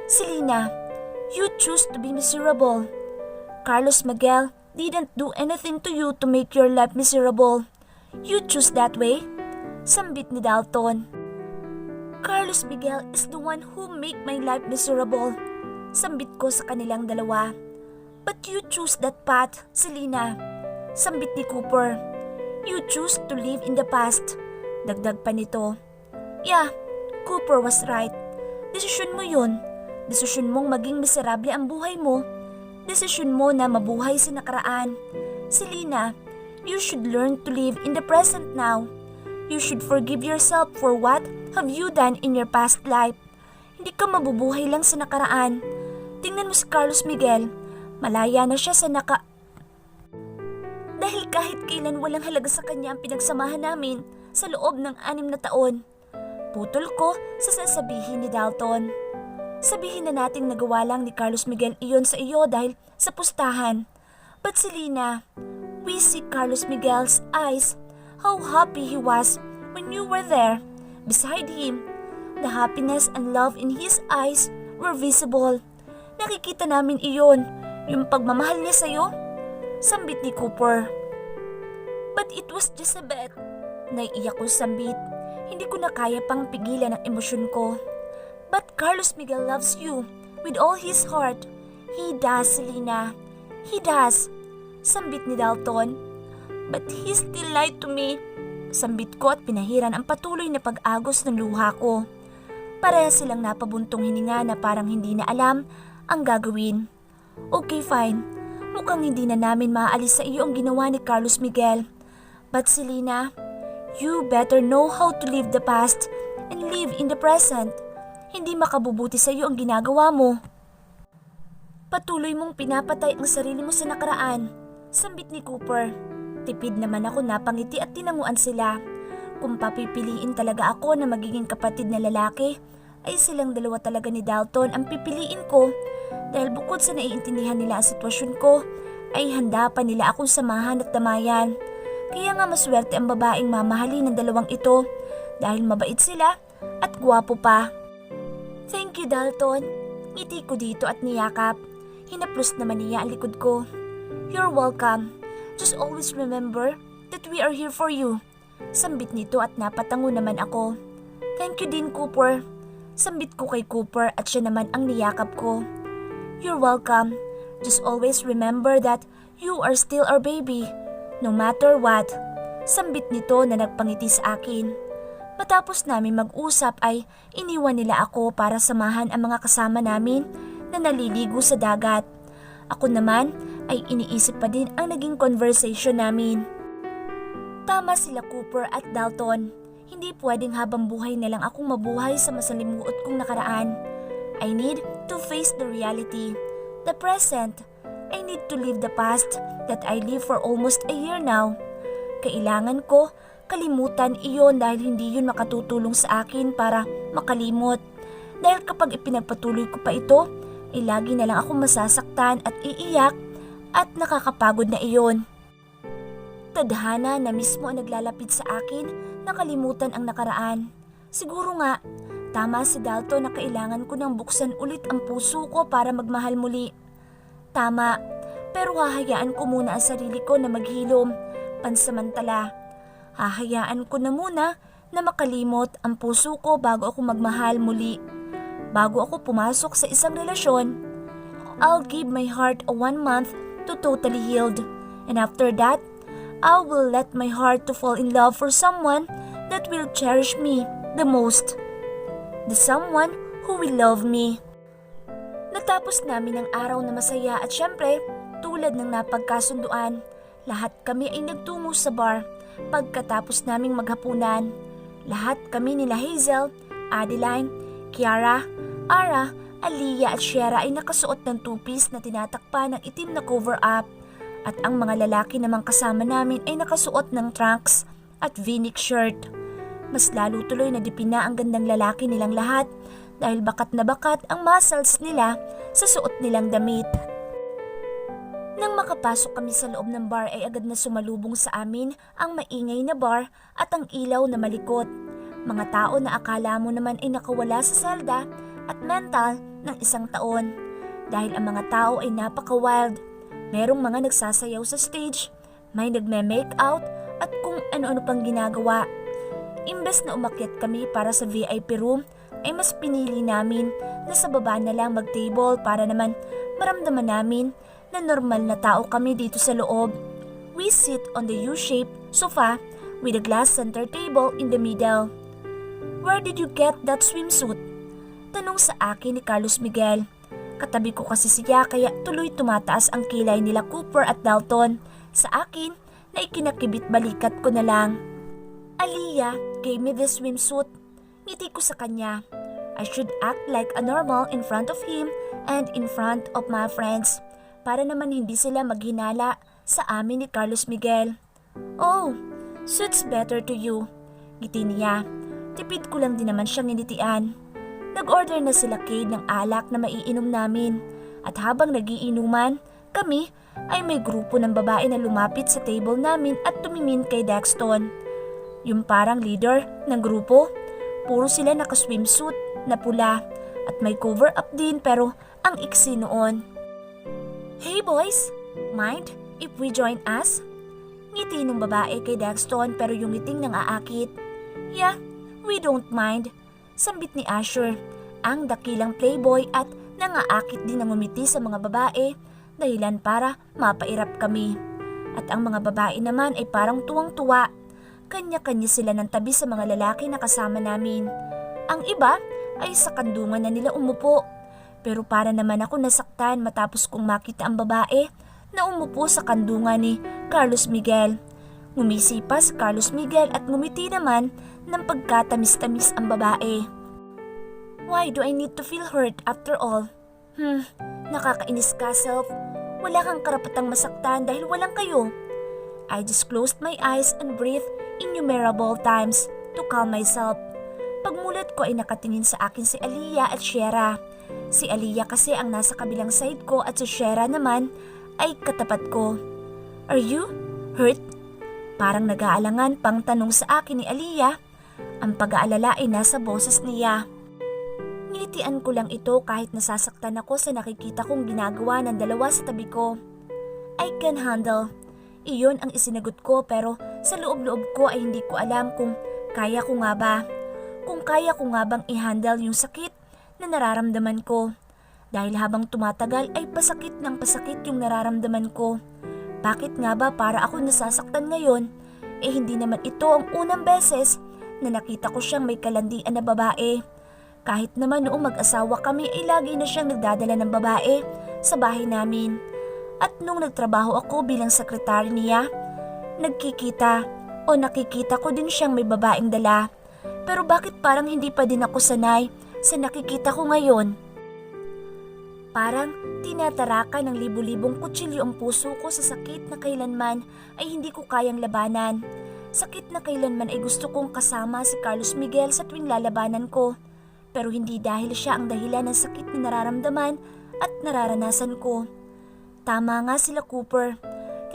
Speaker 2: Selena, you choose to be miserable. Carlos Miguel didn't do anything to you to make your life miserable. You choose that way. Sambit ni Dalton. Carlos Miguel is the one who make my life miserable. Sambit ko sa kanilang dalawa. But you choose that path, Selena. Sambit ni Cooper. You choose to live in the past. Dagdag pa nito. Yeah, Cooper was right. Desisyon mo yun. Desisyon mong maging miserable ang buhay mo. Desisyon mo na mabuhay sa nakaraan. Selena, you should learn to live in the present now. You should forgive yourself for what have you done in your past life. Hindi ka mabubuhay lang sa nakaraan. Tingnan mo si Carlos Miguel. Malaya na siya sa Dahil kahit kailan walang halaga sa kanya ang pinagsamahan namin sa loob ng 6 na taon. Putol ko sa sasabihin ni Dalton. Sabihin na nating nagawa lang ni Carlos Miguel iyon sa iyo dahil sa pustahan. But Selena, we see Carlos Miguel's eyes. How happy he was when you were there, beside him. The happiness and love in his eyes were visible. Nakikita namin iyon, yung pagmamahal niya sa'yo. Sambit ni Cooper. But it was just a bet. Naiiyak ko sambit. Hindi ko na kaya pang pigilan ang emosyon ko. But Carlos Miguel loves you with all his heart. He does, Selena. He does. Sambit ni Dalton. But he still lied to me. Sambit ko at pinahiran ang patuloy na pag-agos ng luha ko. Pareha silang napabuntong hininga na parang hindi na alam ang gagawin. Okay, fine. mukhang hindi na namin maaalis sa iyo ang ginawa ni Carlos Miguel. But Selena, you better know how to live the past and live in the present. Hindi makabubuti sa iyo ang ginagawa mo. Patuloy mong pinapatay ang sarili mo sa nakaraan, sambit ni Cooper. Tipid naman ako, napangiti at tinanguan sila. Kung papipiliin talaga ako na magiging kapatid na lalaki, ay silang dalawa talaga ni Dalton ang pipiliin ko. Dahil bukod sa naiintindihan nila ang sitwasyon ko, ay handa pa nila akong samahan at damayan. Kaya nga maswerte ang babaeng mamahalin ng dalawang ito dahil mabait sila at gwapo pa. Thank you, Dalton. Ngiti ko dito at niyakap. Hinaplos naman niya ang likod ko. You're welcome. Just always remember that we are here for you. Sambit nito at napatango naman ako. Thank you din, Cooper. Sambit ko kay Cooper at siya naman ang niyakap ko. You're welcome. Just always remember that you are still our baby. No matter what. Sambit nito na nagpangiti sa akin. Matapos namin mag-usap ay iniwan nila ako para samahan ang mga kasama namin na naliligo sa dagat. Ako naman ay iniisip pa din ang naging conversation namin. Tama sila Cooper at Dalton. Hindi pwedeng habang buhay na lang akong mabuhay sa masalimuot kong nakaraan. I need to face the reality, the present. I need to leave the past that I live for almost a year now. Kailangan ko kalimutan iyon dahil hindi yun makatutulong sa akin para makalimot. Dahil kapag ipinagpatuloy ko pa ito, ay lagi na lang akong masasaktan at iiyak at nakakapagod na iyon. Tadhana na mismo ang naglalapit sa akin na kalimutan ang nakaraan. Siguro nga, tama si Dalton na kailangan ko nang buksan ulit ang puso ko para magmahal muli. Tama, pero hahayaan ko muna ang sarili ko na maghilom, pansamantala. Hahayaan ko na muna na makalimot ang puso ko bago ako magmahal muli. Bago ako pumasok sa isang relasyon, I'll give my heart a 1 month to totally healed. And after that, I will let my heart to fall in love for someone that will cherish me the most. The someone who will love me. Natapos namin ang araw na masaya at syempre, tulad ng napagkasunduan, lahat kami ay nagtungo sa bar pagkatapos naming maghapunan. Lahat kami nila Hazel, Adeline, Kiara, Ara, Aliyah at Shera ay nakasuot ng two-piece na tinatakpan ng itim na cover-up. At ang mga lalaki namang kasama namin ay nakasuot ng trunks at v-neck shirt. Mas lalo tuloy na dipina ang gandang lalaki nilang lahat dahil bakat na bakat ang muscles nila sa suot nilang damit. Nang makapasok kami sa loob ng bar ay agad na sumalubong sa amin ang maingay na bar at ang ilaw na malikot. Mga tao na akala mo naman ay nakawala sa selda at mental ng 1 taon. Dahil ang mga tao ay napaka-wild. Merong mga nagsasayaw sa stage, may nagme-make out at kung ano-ano pang ginagawa. Imbes na umakyat kami para sa VIP room, ay mas pinili namin na sa baba na lang mag-table para naman maramdaman namin na normal na tao kami dito sa loob. We sit on the U-shaped sofa with a glass center table in the middle. Where did you get that swimsuit? Tanong sa akin ni Carlos Miguel. Katabi ko kasi siya kaya tuloy tumataas ang kilay nila Cooper at Dalton. Sa akin na ikinakibit balikat ko na lang. Aliyah gave me this swimsuit. Ngiti ko sa kanya. I should act like a normal in front of him and in front of my friends. Para naman hindi sila maghinala sa amin ni Carlos Miguel. Oh, suits better to you. Ngiti niya. Tipid ko lang din naman siyang nginitian. Nag-order na sila Cade ng alak na maiinom namin at habang nagiinuman, kami ay may grupo ng babae na lumapit sa table namin at tumingin kay Daxton. Yung parang leader ng grupo, puro sila naka-swimsuit na pula at may cover-up din pero ang iksi noon. Hey boys, mind if we join us? Ngiti ng babae kay Daxton pero yung ngiting nang aakit. Yeah, we don't mind. Sambit ni Asher, ang dakilang playboy at nangaakit din ng umiti sa mga babae dahilan para mapairap kami. At ang mga babae naman ay parang tuwang-tuwa. Kanya-kanya sila ng tabi sa mga lalaki na kasama namin. Ang iba ay sa kandungan na nila umupo. Pero para naman ako nasaktan matapos kong makita ang babae na umupo sa kandungan ni Carlos Miguel. Ngumisi pa si Carlos Miguel at ngumiti naman ng pagkatamis-tamis ang babae. Why do I need to feel hurt after all? Nakakainis ka, self. Wala kang karapatang masaktan dahil walang kayo. I just closed my eyes and breathed innumerable times to calm myself. Pagmulat ko ay nakatingin sa akin si Aliyah at Shera. Si Aliyah kasi ang nasa kabilang side ko at si Shera naman ay katapat ko. Are you hurt? Parang nag-aalangan pang tanong sa akin ni Aliyah. Ang pag-aalala ay nasa boses niya. Ngitian ko lang ito kahit nasasaktan ako sa nakikita kong ginagawa ng dalawa sa tabi ko. I can handle. Iyon ang isinagot ko pero sa loob-loob ko ay hindi ko alam kung kaya ko nga ba. Kung kaya ko nga bang i-handle yung sakit na nararamdaman ko. Dahil habang tumatagal ay pasakit ng pasakit yung nararamdaman ko. Bakit nga ba para ako nasasaktan ngayon? Hindi naman ito ang unang beses na nakita ko siyang may kalandian na babae. Kahit naman noong mag-asawa kami ay lagi na siyang nagdadala ng babae sa bahay namin. At nung nagtrabaho ako bilang sekretary niya, nakikita ko din siyang may babaeng dala. Pero bakit parang hindi pa din ako sanay sa nakikita ko ngayon? Parang tinataraka ng libu-libong kutsilyo ang puso ko sa sakit na kailanman ay hindi ko kayang labanan. Sakit na kailanman ay gusto kong kasama si Carlos Miguel sa tuwing lalabanan ko. Pero hindi dahil siya ang dahilan ng sakit na nararamdaman at nararanasan ko. Tama nga sila Cooper.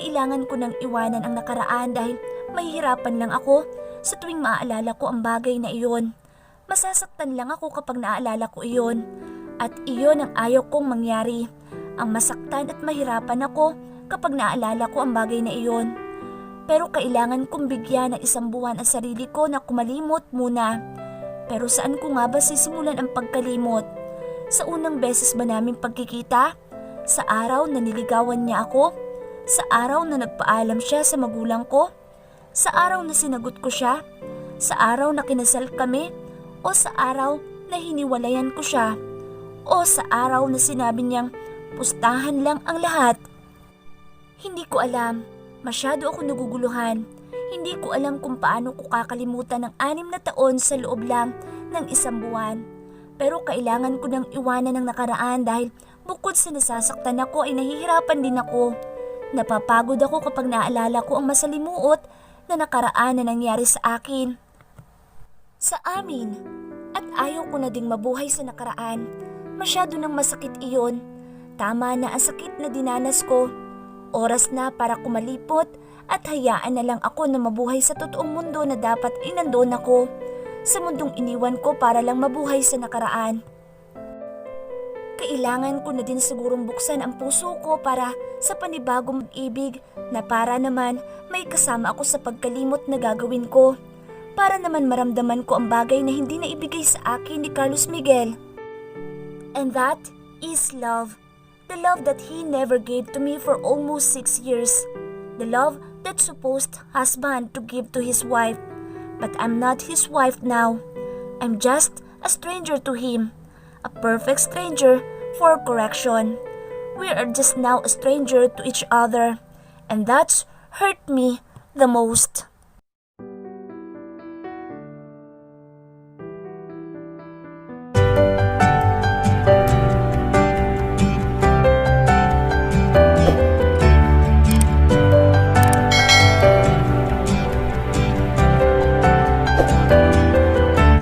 Speaker 2: Kailangan ko nang iwanan ang nakaraan dahil mahihirapan lang ako sa tuwing maaalala ko ang bagay na iyon. Masasaktan lang ako kapag naaalala ko iyon. At iyon ang ayaw kong mangyari. Ang masaktan at mahirapan ako kapag naaalala ko ang bagay na iyon. Pero kailangan kong bigyan ng isang buwan ang sarili ko na kumalimot muna. Pero saan ko nga ba sisimulan ang pagkalimot? Sa unang beses ba naming pagkikita? Sa araw na niligawan niya ako? Sa araw na nagpaalam siya sa magulang ko? Sa araw na sinagot ko siya? Sa araw na kinasal kami? O sa araw na hiniwalayan ko siya? O sa araw na sinabi niyang pustahan lang ang lahat? Hindi ko alam. Masyado ako naguguluhan. Hindi ko alam kung paano ko kakalimutan ng 6 na taon sa loob lang ng 1 buwan. Pero kailangan ko nang iwanan ng nakaraan dahil bukod sa nasasaktan ako ay nahihirapan din ako. Napapagod ako kapag naaalala ko ang masalimuot na nakaraan na nangyari sa akin. Sa amin. At ayaw ko na ding mabuhay sa nakaraan. Masyado nang masakit iyon. Tama na ang sakit na dinanas ko. Oras na para kumalipot at hayaan na lang ako na mabuhay sa totoong mundo na dapat ay nandoon ako. Sa mundong iniwan ko para lang mabuhay sa nakaraan. Kailangan ko na din sigurong buksan ang puso ko para sa panibagong ibig na para naman may kasama ako sa pagkalimot na gagawin ko. Para naman maramdaman ko ang bagay na hindi na ibigay sa akin ni Carlos Miguel. And that is love. The love that he never gave to me for almost 6 years. The love that supposed husband to give to his wife. But I'm not his wife now. I'm just a stranger to him. A perfect stranger for correction. We are just now a stranger to each other. And that's hurt me the most.